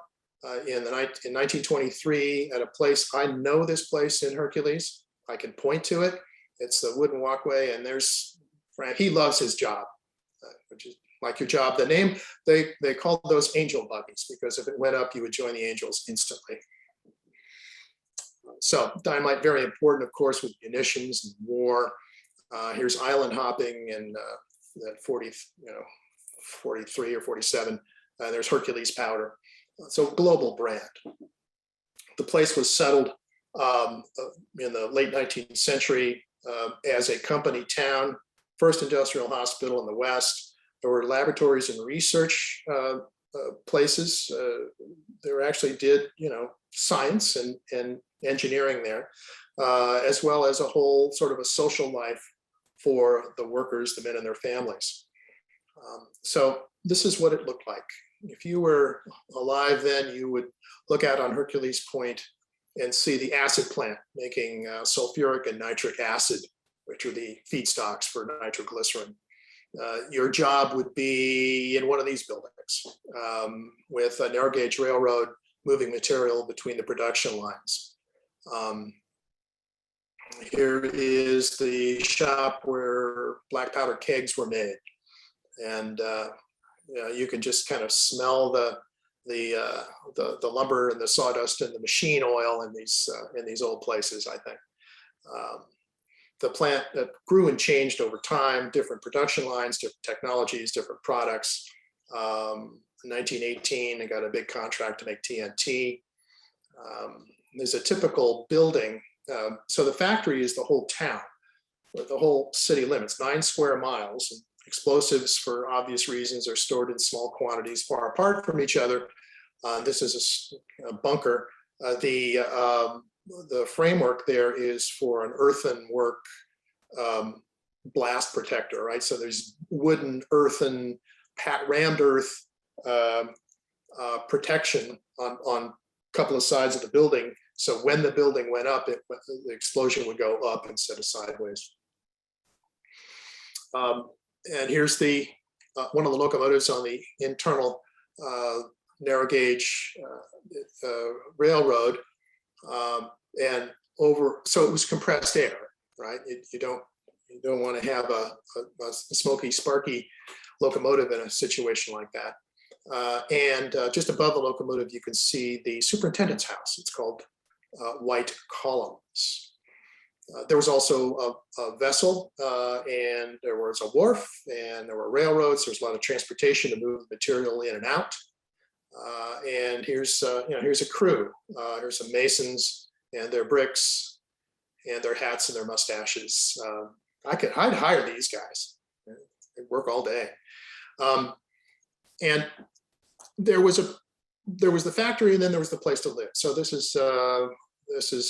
in 1923 at a place. I know this place in Hercules. I can point to it. It's the wooden walkway, and there's Frank. He loves his job, which is like your job. The name, they called those angel buggies because if it went up, you would join the angels instantly. So dynamite, very important, of course, with munitions and war. Here's island hopping in that 43 or 47. There's Hercules powder. So global brand. The place was settled in the late 19th century as a company town, first industrial hospital in the West. There were laboratories and research places. There actually did, science and engineering there, as well as a whole sort of a social life for the workers, the men and their families. So this is what it looked like. If you were alive then, you would look out on Hercules Point and see the acid plant making sulfuric and nitric acid, which are the feedstocks for nitroglycerin. Your job would be in one of these buildings with a narrow gauge railroad moving material between the production lines. Here is the shop where black powder kegs were made. And you can just kind of smell the lumber and the sawdust and the machine oil in these old places, I think. The plant that grew and changed over time, different production lines, different technologies, different products. In 1918, they got a big contract to make TNT. There's a typical building. So the factory is the whole town, the whole city limits, 9 square miles. And explosives, for obvious reasons, are stored in small quantities far apart from each other. This is a bunker. The framework there is for an earthenwork blast protector, right? So there's wooden, earthen, rammed earth protection on a couple of sides of the building. So when the building went up, the explosion would go up instead of sideways. And here's one of the locomotives on the internal narrow gauge railroad. So it was compressed air, right? You don't want to have a smoky, sparky locomotive in a situation like that. And just above the locomotive, you can see the superintendent's house. It's called White Columns. There was also a vessel, and there was a wharf, and there were railroads. There's a lot of transportation to move material in and out. And here's a crew. Here's some masons and their bricks and their hats and their mustaches. I'd hire these guys. They work all day. And there was the factory, and then there was the place to live. So this is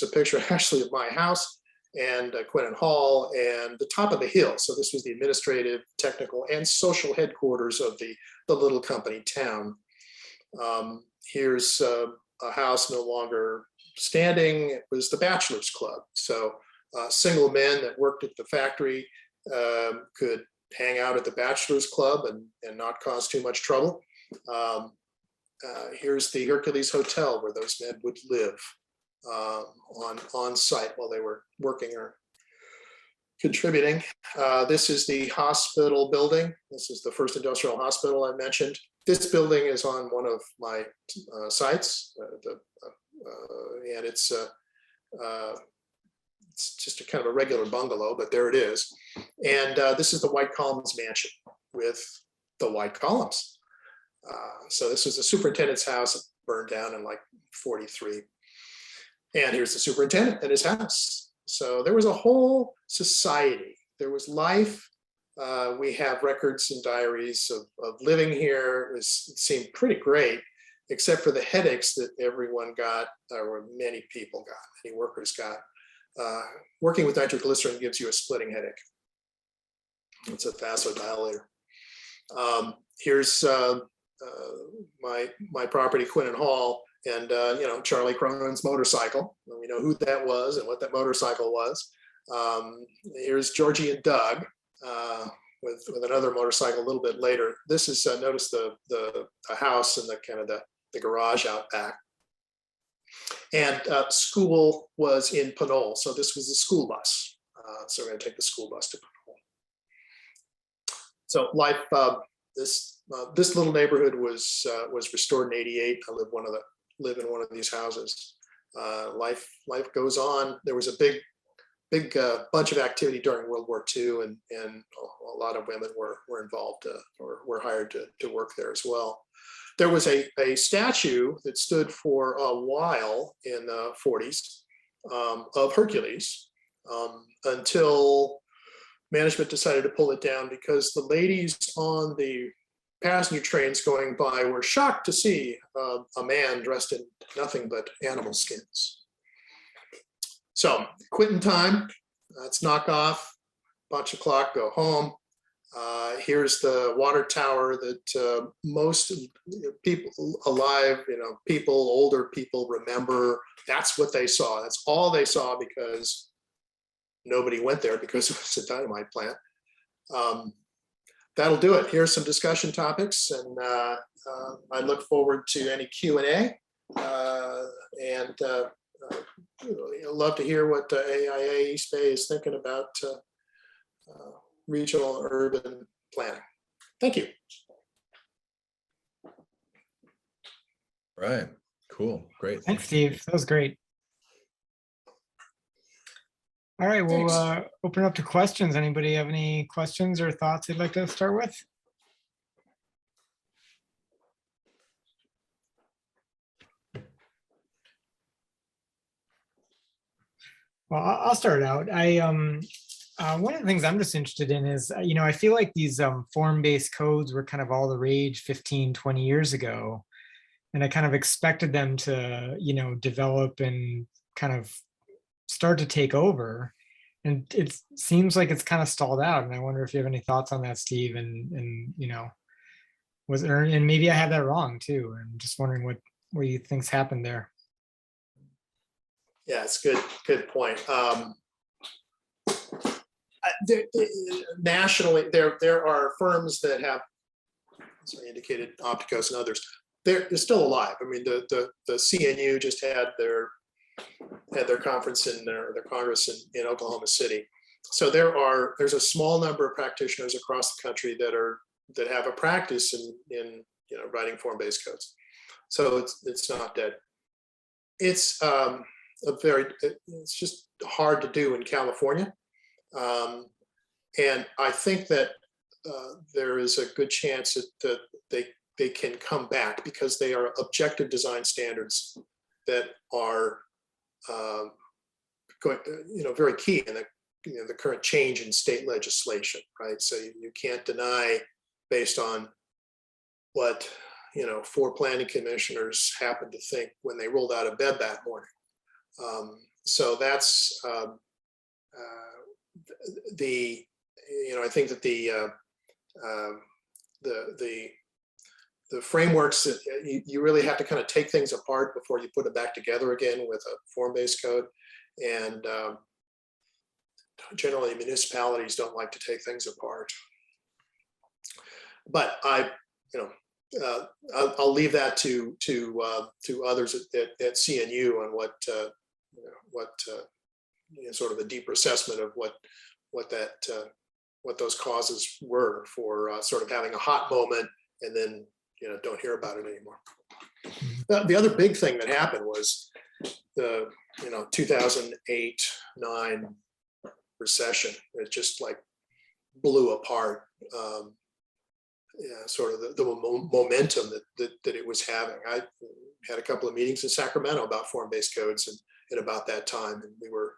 a picture actually of my house and Quinnan Hall and the top of the hill. So this was the administrative, technical, and social headquarters of the little company town. Here's a house no longer standing. It was the Bachelor's Club. So single men that worked at the factory could hang out at the Bachelor's Club and not cause too much trouble. Here's the Hercules Hotel where those men would live on site while they were working contributing. This is the hospital building. This is the first industrial hospital I mentioned. This building is on one of my sites, and it's just a kind of a regular bungalow, but there it is. And this is the White Columns mansion with the white columns. So this was the superintendent's house. It burned down in like 43. And here's the superintendent and his house. So there was a whole society. There was life. We have records and diaries of living here. It seemed pretty great, except for the headaches that everyone got, or many people got, many workers got. Working with nitroglycerin gives you a splitting headache. It's a vasodilator. Here's my property, Quinn and Hall, and Charlie Cronin's motorcycle. We know who that was and what that motorcycle was. Here's Georgie and Doug with another motorcycle a little bit later. This is notice the house and the kind of the garage out back. And school was in Pinole, so this was the school bus. So we're going to take the school bus to Pinole. So life, this little neighborhood was restored in '88. I live in one of these houses. Life goes on. There was a big bunch of activity during World War II, and a lot of women were involved or were hired to work there as well. There was a statue that stood for a while in the 40s of Hercules until management decided to pull it down because the ladies on the passenger trains going by were shocked to see a man dressed in nothing but animal skins. So quitting time, let's knock off, punch the clock, go home. Here's the water tower that most people alive, older people remember. That's what they saw. That's all they saw because nobody went there because it was a dynamite plant. That'll do it. Here's some discussion topics, and I look forward to any Q&A. And I'd love to hear what AIA East Bay is thinking about regional urban planning. Thank you. Right. Cool. Great. Thanks, Steve. That was great. All right, we'll open up to questions. Anybody have any questions or thoughts they'd like to start with? Well, I'll start out. One of the things I'm just interested in is, I feel like these form-based codes were kind of all the rage 15, 20 years ago. And I kind of expected them to, develop and kind of start to take over. And it seems like it's kind of stalled out. And I wonder if you have any thoughts on that, Steve, and was there, and maybe I have that wrong too. I'm just wondering what you think's happened there. Yeah, it's good point. Nationally, there are firms that have, as I indicated, Opticos and others. They're still alive. I mean, the CNU just had their conference in their Congress in Oklahoma City. So there's a small number of practitioners across the country that have a practice in writing form-based codes. So it's not dead. It's just hard to do in California. And I think that there is a good chance that they can come back because they are objective design standards that are going, very key in the current change in state legislation, right? So you can't deny based on what 4 planning commissioners happened to think when they rolled out of bed that morning. So that's I think that the frameworks that you really have to kind of take things apart before you put it back together again with a form-based code. And generally municipalities don't like to take things apart. But I'll leave that to others at CNU on what sort of a deeper assessment of what what those causes were for sort of having a hot moment and then don't hear about it anymore. The other big thing that happened was the 2008-9 recession. It just like blew apart sort of the momentum that it was having. I had a couple of meetings in Sacramento about form-based codes and about that time, and we were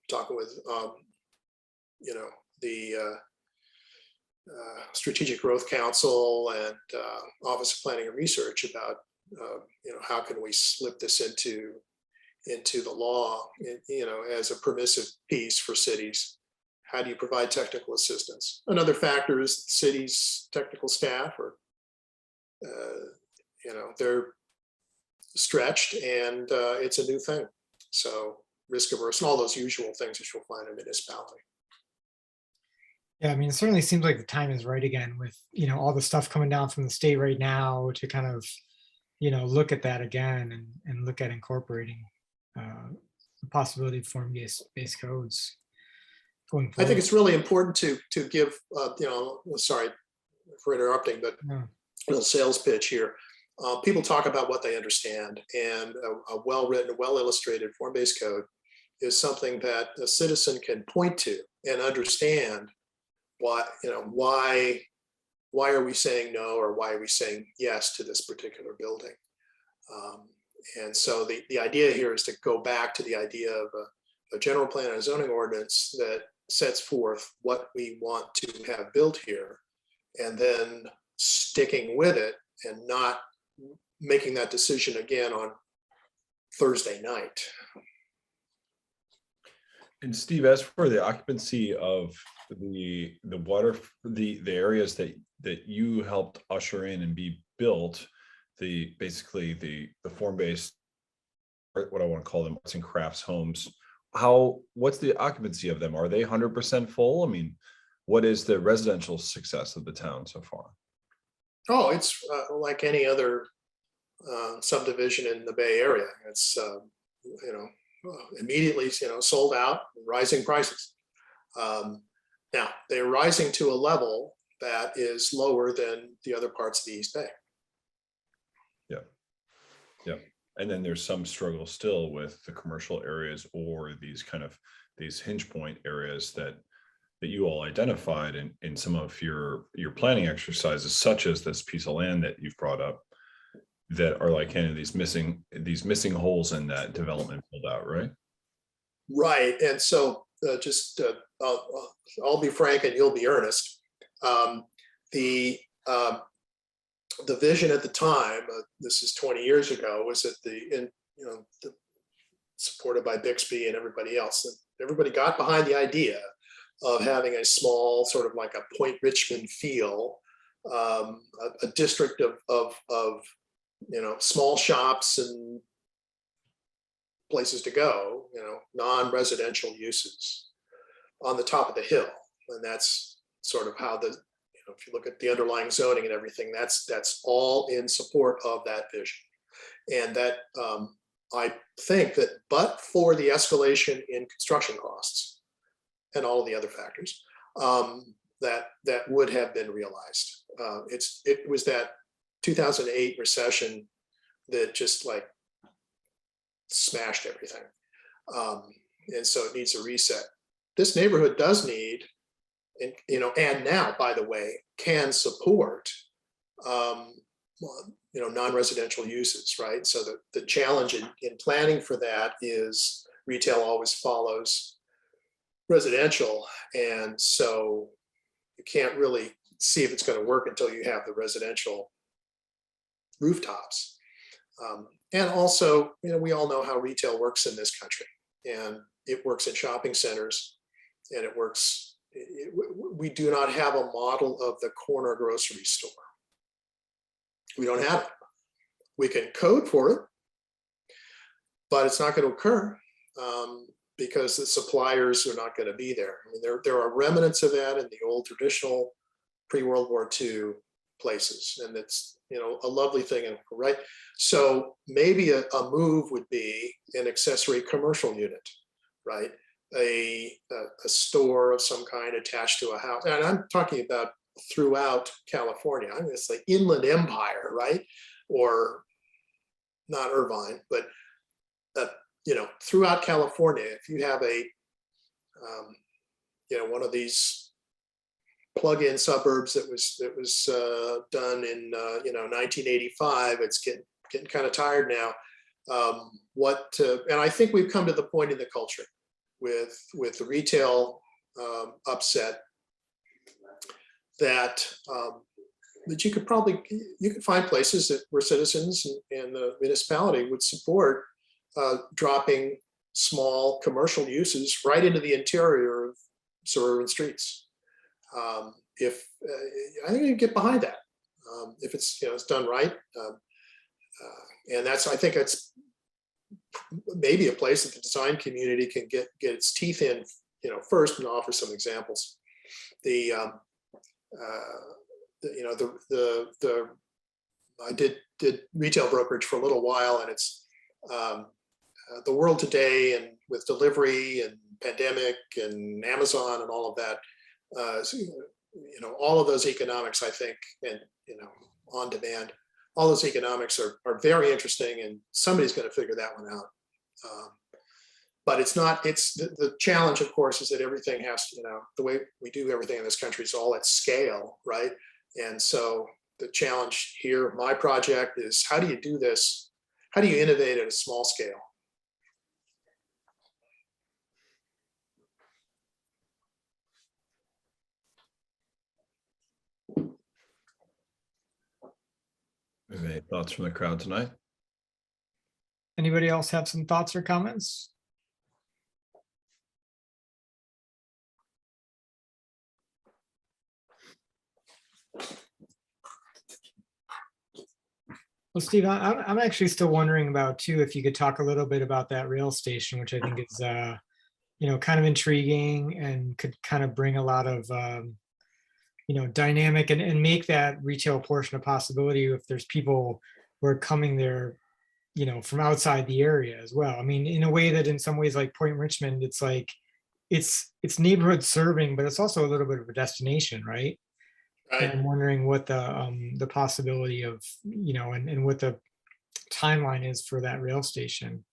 talking with the Strategic Growth Council and Office of Planning and Research about how can we slip this into the law, as a permissive piece for cities. How do you provide technical assistance? Another factor is the city's technical staff, or they're stretched, and it's a new thing. So risk averse and all those usual things that you'll find in a municipality. Yeah, I mean, it certainly seems like the time is right again with, all the stuff coming down from the state right now to kind of, look at that again and look at incorporating the possibility of form-based codes going forward. I think it's really important to give, sorry for interrupting, but No. a little sales pitch here. People talk about what they understand, and a well-written, well-illustrated form-based code is something that a citizen can point to and understand why are we saying no, or why are we saying yes to this particular building. And so the idea here is to go back to the idea of a general plan and a zoning ordinance that sets forth what we want to have built here, and then sticking with it and not making that decision again on Thursday night. And Steve, as for the occupancy of the areas that you helped usher in and be built, basically the form-based, what I want to call them, arts and crafts homes, what's the occupancy of them? Are they 100% full? I mean, what is the residential success of the town so far? Oh, it's like any other subdivision in the Bay Area. It's immediately sold out, rising prices. Now they're rising to a level that is lower than the other parts of the East Bay. Yeah. And then there's some struggle still with the commercial areas, or these hinge point areas that you all identified in some of your planning exercises, such as this piece of land that you've brought up, that are like kind of these missing holes in that development build out, right? Right. And so I'll be frank and you'll be earnest. The vision at the time, this is 20 years ago, was that supported by Bixby and everybody else, everybody got behind the idea of having a small, sort of like a Point Richmond feel, a district of small shops and places to go, non-residential uses on the top of the hill. And that's sort of how if you look at the underlying zoning and everything, that's all in support of that vision. And that I think that, but for the escalation in construction costs and all of the other factors, that would have been realized. It was that 2008 recession that just like smashed everything. And so it needs a reset. This neighborhood does need, and now, by the way, can support, non-residential uses, right? So the challenge in planning for that is retail always follows residential. And so you can't really see if it's going to work until you have the residential rooftops. And also, we all know how retail works in this country, and it works in shopping centers, and it works. We do not have a model of the corner grocery store. We don't have it. We can code for it, but it's not going to occur because the suppliers are not going to be there. I mean, there are remnants of that in the old traditional pre-World War II places, and it's a lovely thing, right? So maybe a move would be an accessory commercial unit, right? a store of some kind attached to a house. And I'm talking about throughout California. I'm going to say Inland Empire, right? Or not Irvine, but throughout California, if you have a one of these plug-in suburbs that was done in 1985, it's getting kind of tired now. And I think we've come to the point in the culture with the retail upset that you could find places where citizens and the municipality would support dropping small commercial uses right into the interior of suburban streets. If I think you can get behind that if it's it's done right, and I think that's maybe a place that the design community can get its teeth in first, and offer some examples. I did retail brokerage for a little while, and it's the world today, and with delivery and pandemic and Amazon and all of that, all of those economics, I think, and on demand, all those economics are very interesting, and somebody's going to figure that one out. But it's the challenge, of course, is that everything has to, the way we do everything in this country is all at scale, right? And so the challenge here, my project, is how do you do this? How do you innovate at a small scale? Any thoughts from the crowd tonight? Anybody else have some thoughts or comments? Well, Steve, I'm actually still wondering about too, if you could talk a little bit about that rail station, which I think is, kind of intriguing and could kind of bring a lot of, dynamic and make that retail portion a possibility if there's people who are coming there, from outside the area as well. I mean, in a way that in some ways, like Point Richmond, it's like, it's neighborhood serving, but it's also a little bit of a destination, right? Right. And I'm wondering what the possibility of, and what the timeline is for that rail station.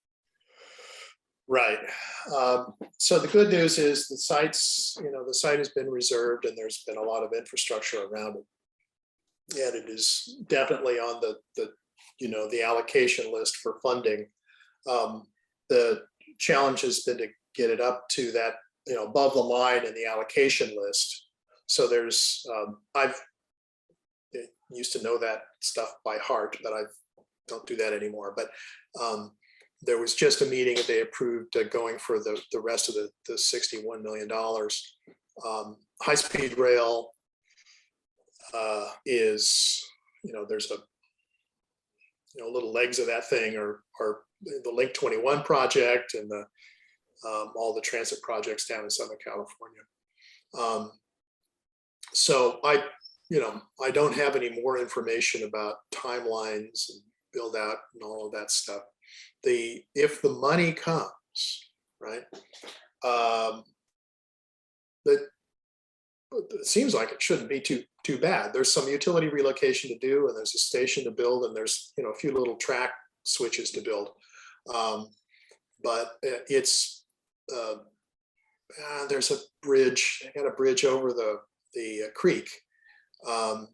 Right. So the good news is the site has been reserved, and there's been a lot of infrastructure around it. And it is definitely on the allocation list for funding. The challenge has been to get it up to that, above the line in the allocation list. So there's, I've used to know that stuff by heart, but I don't do that anymore. But there was just a meeting that they approved going for the rest of the $61 million. High-speed rail is, there's little legs of that thing are the Link 21 project and all the transit projects down in Southern California. So I don't have any more information about timelines and build out and all of that stuff. If the money comes, right, it seems like it shouldn't be too bad. There's some utility relocation to do, and there's a station to build, and there's a few little track switches to build. But it's there's a bridge. I got a bridge over the creek, so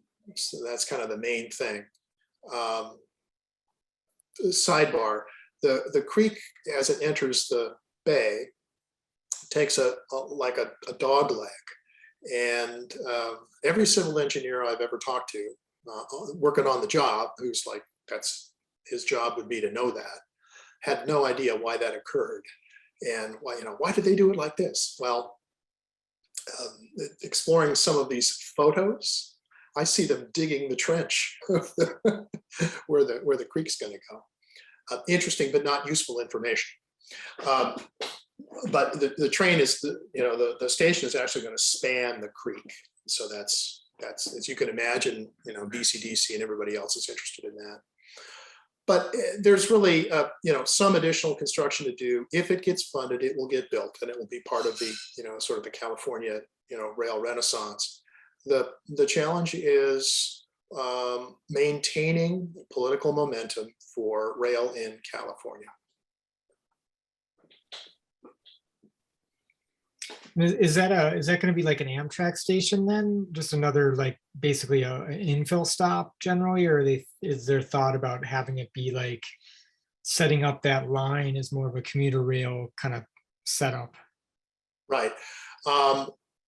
that's kind of the main thing. Sidebar: the creek, as it enters the bay, takes like a dog leg, and every civil engineer I've ever talked to working on the job, who's like, that's his job would be to know that, had no idea why that occurred, and why did they do it like this? Well, exploring some of these photos, I see them digging the trench where the creek's going to go. Interesting, but not useful information. But the train is the station is actually going to span the creek, so that's as you can imagine, BCDC and everybody else is interested in that. but there's really, some additional construction to do. If it gets funded, it will get built, and it will be part of the, sort of the California, rail renaissance. The challenge is maintaining political momentum for rail in California. Is that going to be like an Amtrak station then? Just another, like, basically an infill stop generally, or is there thought about having it be like setting up that line as more of a commuter rail kind of setup? Right.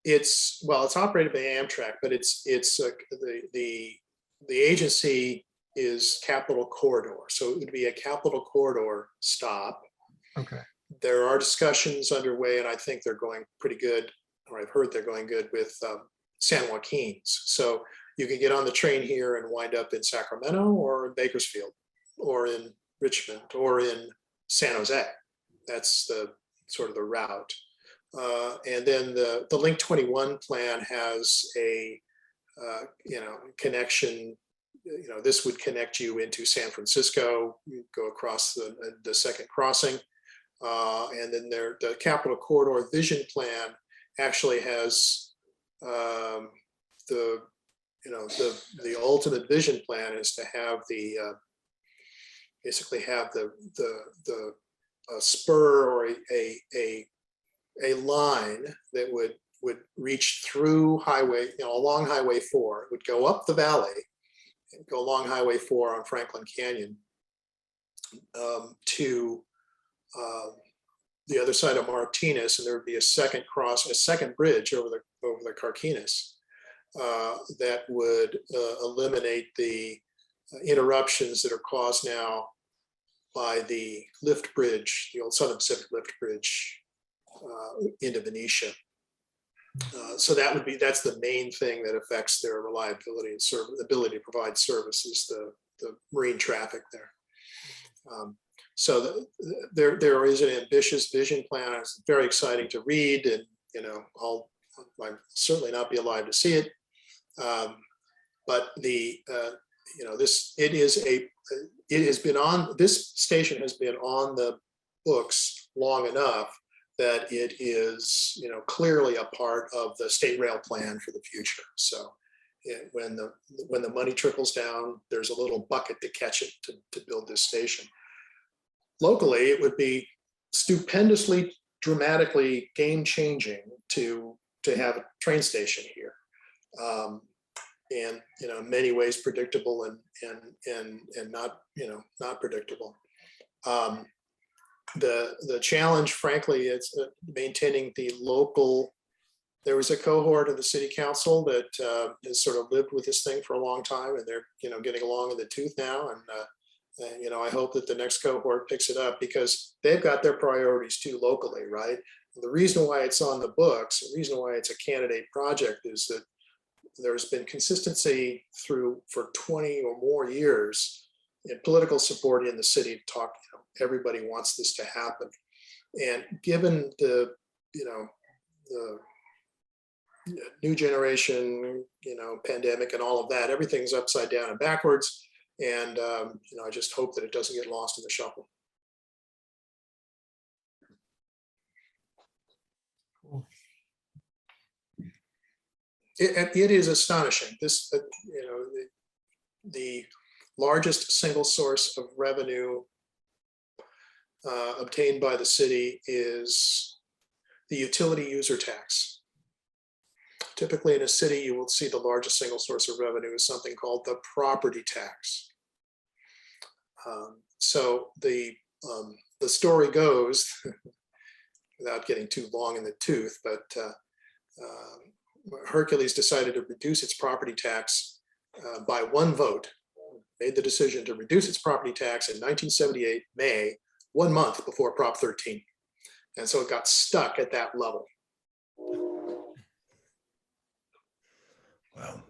It's operated by Amtrak, but the agency is Capital Corridor, so it would be a Capital Corridor stop. Okay. There are discussions underway, and I think they're going pretty good, or I've heard they're going good with San Joaquin's. So you can get on the train here and wind up in Sacramento or in Bakersfield or in Richmond or in San Jose. That's the sort of the route. And then the Link 21 plan has a connection. This would connect you into San Francisco. You go across the second crossing. And then the Capital Corridor Vision Plan actually has the ultimate vision plan is to have basically have the spur or a line that would reach through highway, along Highway 4. It would go up the valley and go along Highway 4 on Franklin Canyon to the other side of Martinez, and there would be a second bridge over the Carquinez that would eliminate the interruptions that are caused now by the lift bridge, the old Southern Pacific lift bridge into Benicia. So that's the main thing that affects their reliability and ability to provide services, the marine traffic there. So there is an ambitious vision plan. It's very exciting to read, and I'll certainly not be alive to see it. But this station has been on the books long enough that it is clearly a part of the state rail plan for the future. So when the money trickles down, there's a little bucket to catch it to build this station. Locally, it would be stupendously, dramatically game-changing to have a train station here, and in many ways predictable and not predictable. The challenge, frankly, is maintaining the local. There was a cohort of the city council that has sort of lived with this thing for a long time, and they're getting along in the tooth now, and I hope that the next cohort picks it up, because they've got their priorities too locally, right? The reason why it's on the books, the reason why it's a candidate project, is that there's been consistency for 20 or more years in political support in the city to talk. Everybody wants this to happen, and given the new generation, pandemic and all of that, everything's upside down and backwards. And I just hope that it doesn't get lost in the shuffle. Cool. It is astonishing. This, the largest single source of revenue obtained by the city is the utility user tax. Typically in a city, you will see the largest single source of revenue is something called the property tax. So the story goes, without getting too long in the tooth, but Hercules decided to reduce its property tax by one vote, made the decision to reduce its property tax in 1978, May, 1 month before Prop 13. And so it got stuck at that level. Wow.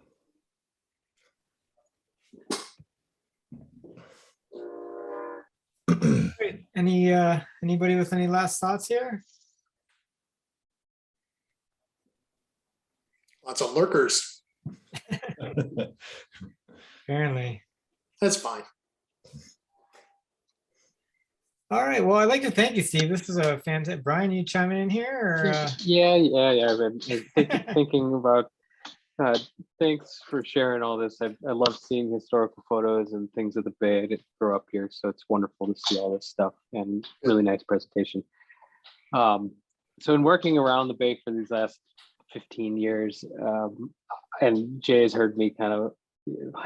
Great. Anybody with any last thoughts here? Lots of lurkers. Apparently. That's fine. All right. Well, I'd like to thank you, Steve. This is a fantastic. Brian, you chiming in here? Or, Yeah. I'm thinking about. Thanks for sharing all this. I love seeing historical photos and things of the Bay. I didn't grow up here, so it's wonderful to see all this stuff and really nice presentation. So in working around the Bay for these last 15 years, and Jay has heard me kind of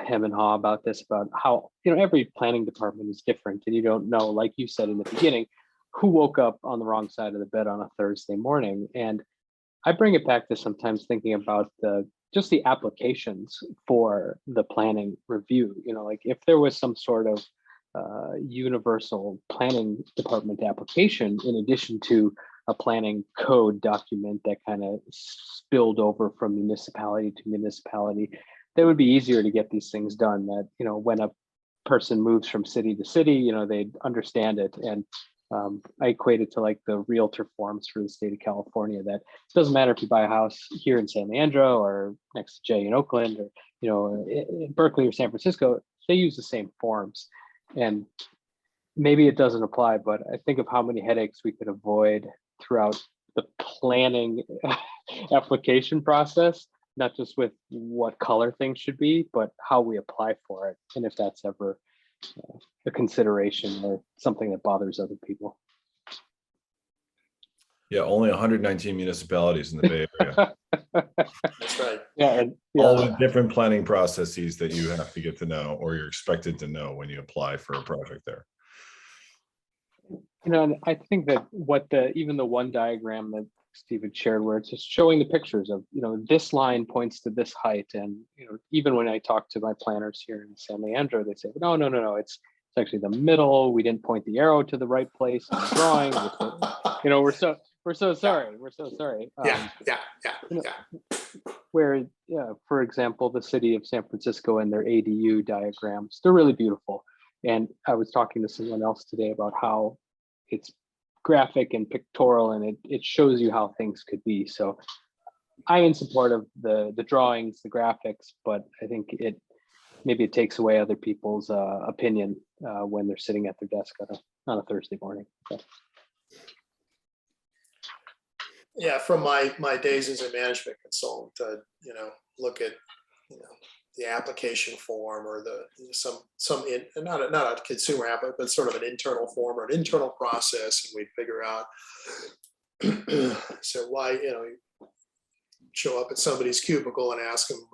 hem and haw about this, about how, every planning department is different, and you don't know, like you said in the beginning, who woke up on the wrong side of the bed on a Thursday morning. And I bring it back to sometimes thinking about just the applications for the planning review. Like if there was some sort of universal planning department application in addition to a planning code document that kind of spilled over from municipality to municipality, that would be easier to get these things done. That, when a person moves from city to city, they'd understand it. And I equate it to like the realtor forms for the state of California, that it doesn't matter if you buy a house here in San Leandro or next to Jay in Oakland, or in Berkeley or San Francisco, they use the same forms. And maybe it doesn't apply, but I think of how many headaches we could avoid throughout the planning application process, not just with what color things should be, but how we apply for it, and if that's ever a consideration or something that bothers other people. Yeah, only 119 municipalities in the Bay Area. That's right. Yeah, All the different planning processes that you have to get to know, or you're expected to know when you apply for a project there. And I think that even the one diagram that Steve had shared, where it's just showing the pictures of, this line points to this height. And, even when I talk to my planners here in San Leandro, they say, no, it's actually the middle. We didn't point the arrow to the right place in the drawing. We're so sorry. We're so sorry. Yeah. Where, for example, the city of San Francisco and their ADU diagrams, they're really beautiful. And I was talking to someone else today about how it's graphic and pictorial, and it shows you how things could be. So I'm in support of the drawings, the graphics, but I think maybe it takes away other people's opinion when they're sitting at their desk on a Thursday morning. So. Yeah, from my days as a management consultant, look at the application form, or not a consumer app, but sort of an internal form or an internal process, and we figure out so why, you show up at somebody's cubicle and ask them,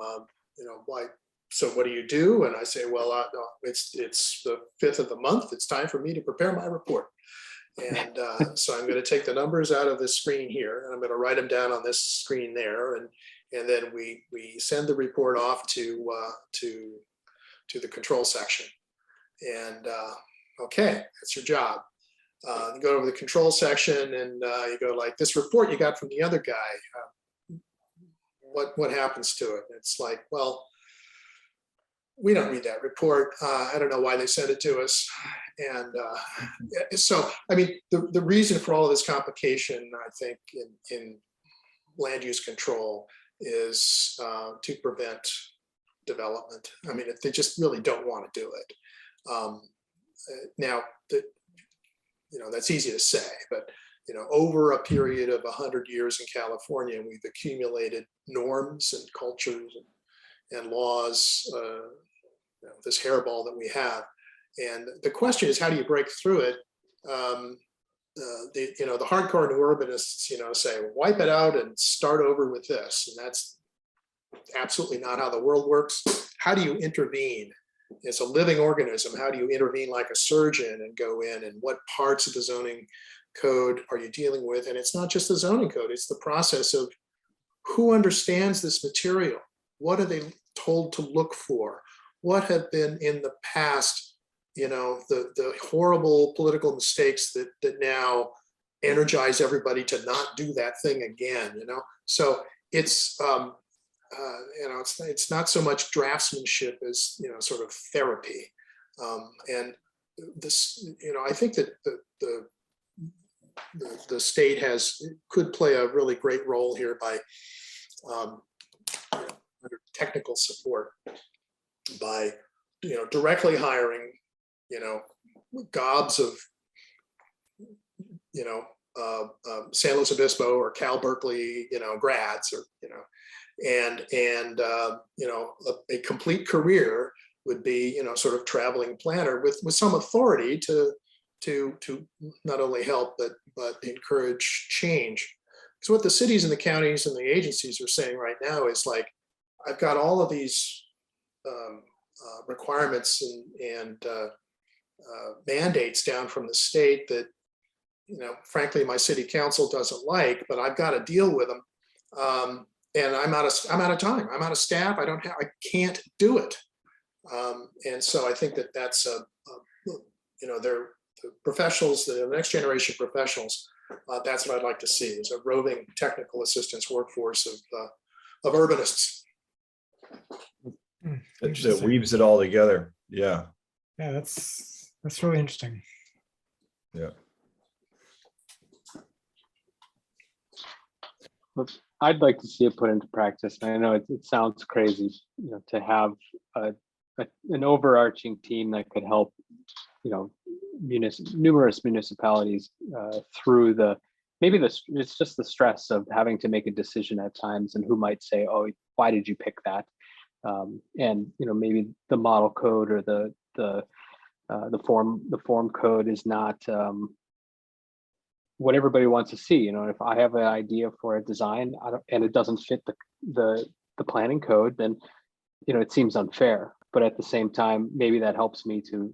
why. So what do you do? And I say, well, no, it's the 5th of the month. It's time for me to prepare my report. And so I'm going to take the numbers out of this screen here, and I'm going to write them down on this screen there, and then we send the report off to the control section. And okay, that's your job. You go over the control section, and you go like, this report you got from the other guy. What happens to it? It's like, well, we don't read that report. I don't know why they sent it to us. And so, I mean, the reason for all of this complication, I think, in land use control is to prevent development. I mean, they just really don't want to do it. Now, that's easy to say, but over a period of 100 years in California, we've accumulated norms and cultures and laws, this hairball that we have. And the question is, how do you break through it? The hardcore new urbanists, say, wipe it out and start over with this. And that's absolutely not how the world works. How do you intervene? It's a living organism. How do you intervene like a surgeon and go in, and what parts of the zoning code are you dealing with? And it's not just the zoning code, it's the process of who understands this material? What are they told to look for? What have been in the past, the horrible political mistakes that now energize everybody to not do that thing again, So it's, it's not so much draftsmanship as, sort of therapy. And this, I think that the state could play a really great role here by under technical support, by directly hiring gobs of San Luis Obispo or Cal Berkeley, grads, or a complete career would be, sort of traveling planner with some authority to not only help but encourage change. Because what the cities and the counties and the agencies are saying right now is like, I've got all of these requirements and mandates down from the state that, frankly, my city council doesn't like, but I've got to deal with them. And I'm out of time. I'm out of staff. I can't do it. And so I think that's they're the professionals, the next generation professionals. That's what I'd like to see, is a roving technical assistance workforce of urbanists. That weaves it all together. Yeah. Yeah, that's really interesting. Yeah. I'd like to see it put into practice. I know it sounds crazy, to have an overarching team that could help, numerous municipalities through it's just the stress of having to make a decision at times, and who might say, "Oh, why did you pick that?" And maybe the model code or the form code is not what everybody wants to see. If I have an idea for a design and it doesn't fit the planning code, then it seems unfair. But at the same time, maybe that helps me to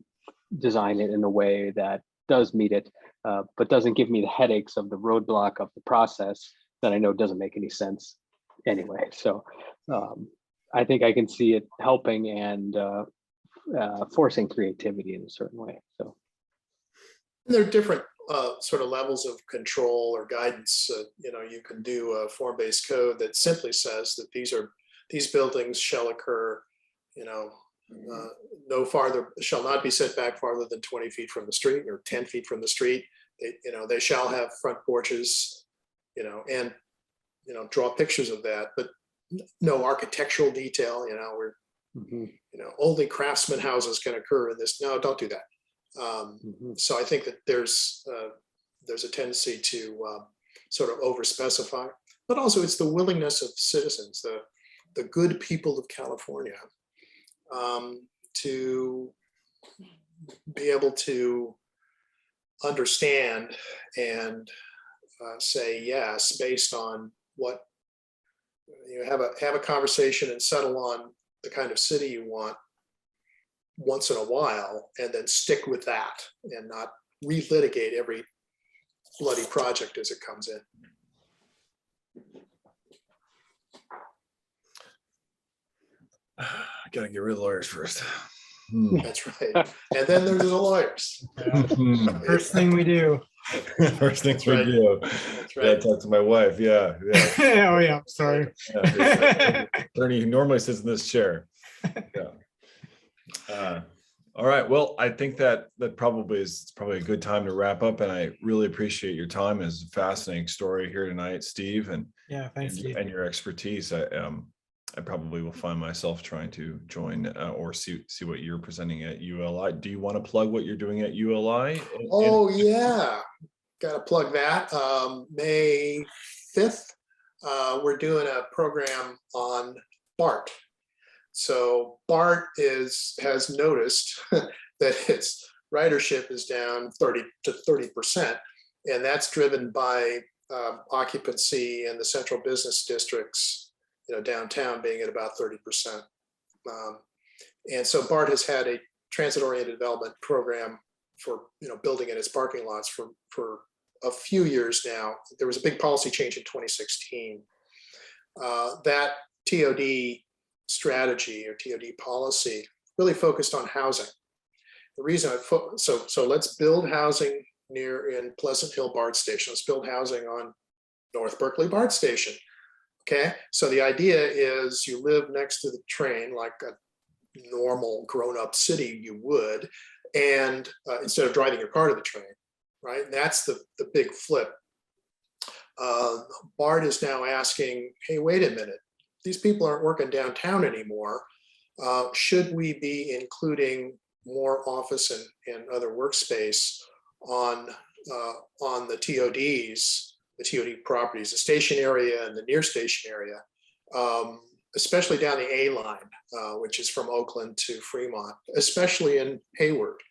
design it in a way that does meet it, but doesn't give me the headaches of the roadblock of the process that I know doesn't make any sense anyway. So I think I can see it helping and forcing creativity in a certain way. So there are different sort of levels of control or guidance. You can do a form-based code that simply says that these buildings shall occur, no farther, shall not be set back farther than 20 feet from the street or 10 feet from the street. They shall have front porches, and draw pictures of that, but no architectural detail. Only craftsman houses can occur in this. No, don't do that. So I think that there's a tendency to sort of over specify, but also it's the willingness of citizens, the good people of California, to be able to understand and say yes based on what have a conversation and settle on the kind of city you want once in a while, and then stick with that and not relitigate every bloody project as it comes in. I gotta get rid of lawyers first. That's right. And then there's the lawyers. Yeah. First thing we do. First things That's right. we do. That's Yeah, right. talk to my wife. Yeah. Oh yeah, sorry. Attorney who normally sits in this chair. Yeah. All right. Well, I think that probably is a good time to wrap up, and I really appreciate your time. It's a fascinating story here tonight, Steve, and yeah, thanks, Steve. And your expertise. I probably will find myself trying to join or see what you're presenting at ULI. Do you want to plug what you're doing at ULI? Yeah, got to plug that. May 5th, we're doing a program on BART. So BART has noticed that its ridership is down 30 to 30%, and that's driven by occupancy in the central business districts, downtown being at about 30%. And so BART has had a transit-oriented development program for building in its parking lots for a few years now. There was a big policy change in 2016. That TOD strategy or TOD policy really focused on housing. The reason so let's build housing in Pleasant Hill BART station. Let's build housing on North Berkeley BART station. Okay, so the idea is you live next to the train like a normal grown-up city you would, and instead of driving your car to the train, right? And that's the big flip. BART is now asking, hey, wait a minute, these people aren't working downtown anymore. Should we be including more office and other workspace on on the TODs, the TOD properties, the station area and the near station area, especially down the A line, which is from Oakland to Fremont, especially in Hayward,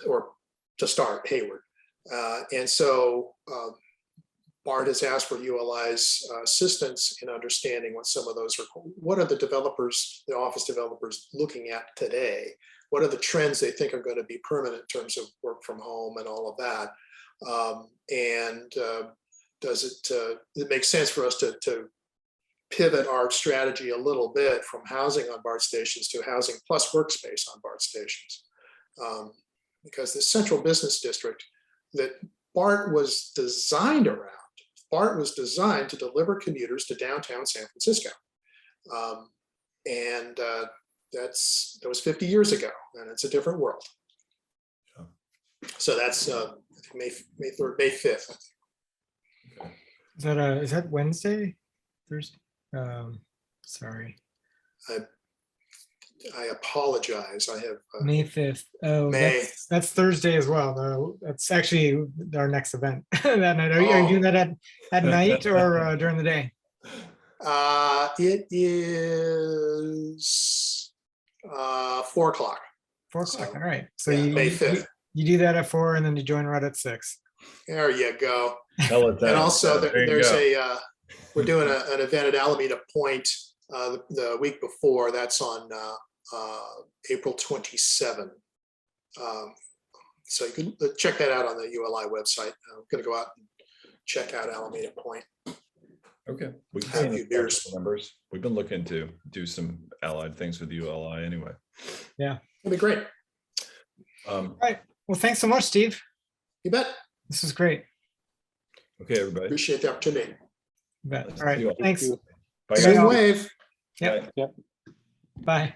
or to start Hayward. And so BART has asked for ULI's assistance in understanding what some of those are. What are the developers, the office developers looking at today? What are the trends they think are going to be permanent in terms of work from home and all of that? Does it make sense for us to pivot our strategy a little bit from housing on BART stations to housing plus workspace on BART stations? Because the central business district that BART was designed around, BART was designed to deliver commuters to downtown San Francisco. That was 50 years ago, and it's a different world. Yeah. So that's May 3rd, May 5th. Is that Wednesday? Thursday? Sorry. I apologize. I have May 5th. Oh, May. that's Thursday as well, though. That's actually our next event that night. Are you doing that at night or during the day? It is 4 o'clock. 4 o'clock. All right. So yeah, May 5th. You do that at 4 and then you join right at 6. There you go. And also there's we're doing an event at Alameda Point the week before. That's on April 27. So you can check that out on the ULI website. I'm going to go out and check out Alameda Point. Okay. We Have a few beers. Members. We've been looking to do some allied things with ULI anyway. Yeah. It'll be great. All right. Well, thanks so much, Steve. You bet. This is great. Okay, everybody. Appreciate the opportunity. You bet. All right. Thanks. Bye, Same guys. wave. Yep. Yep. Bye.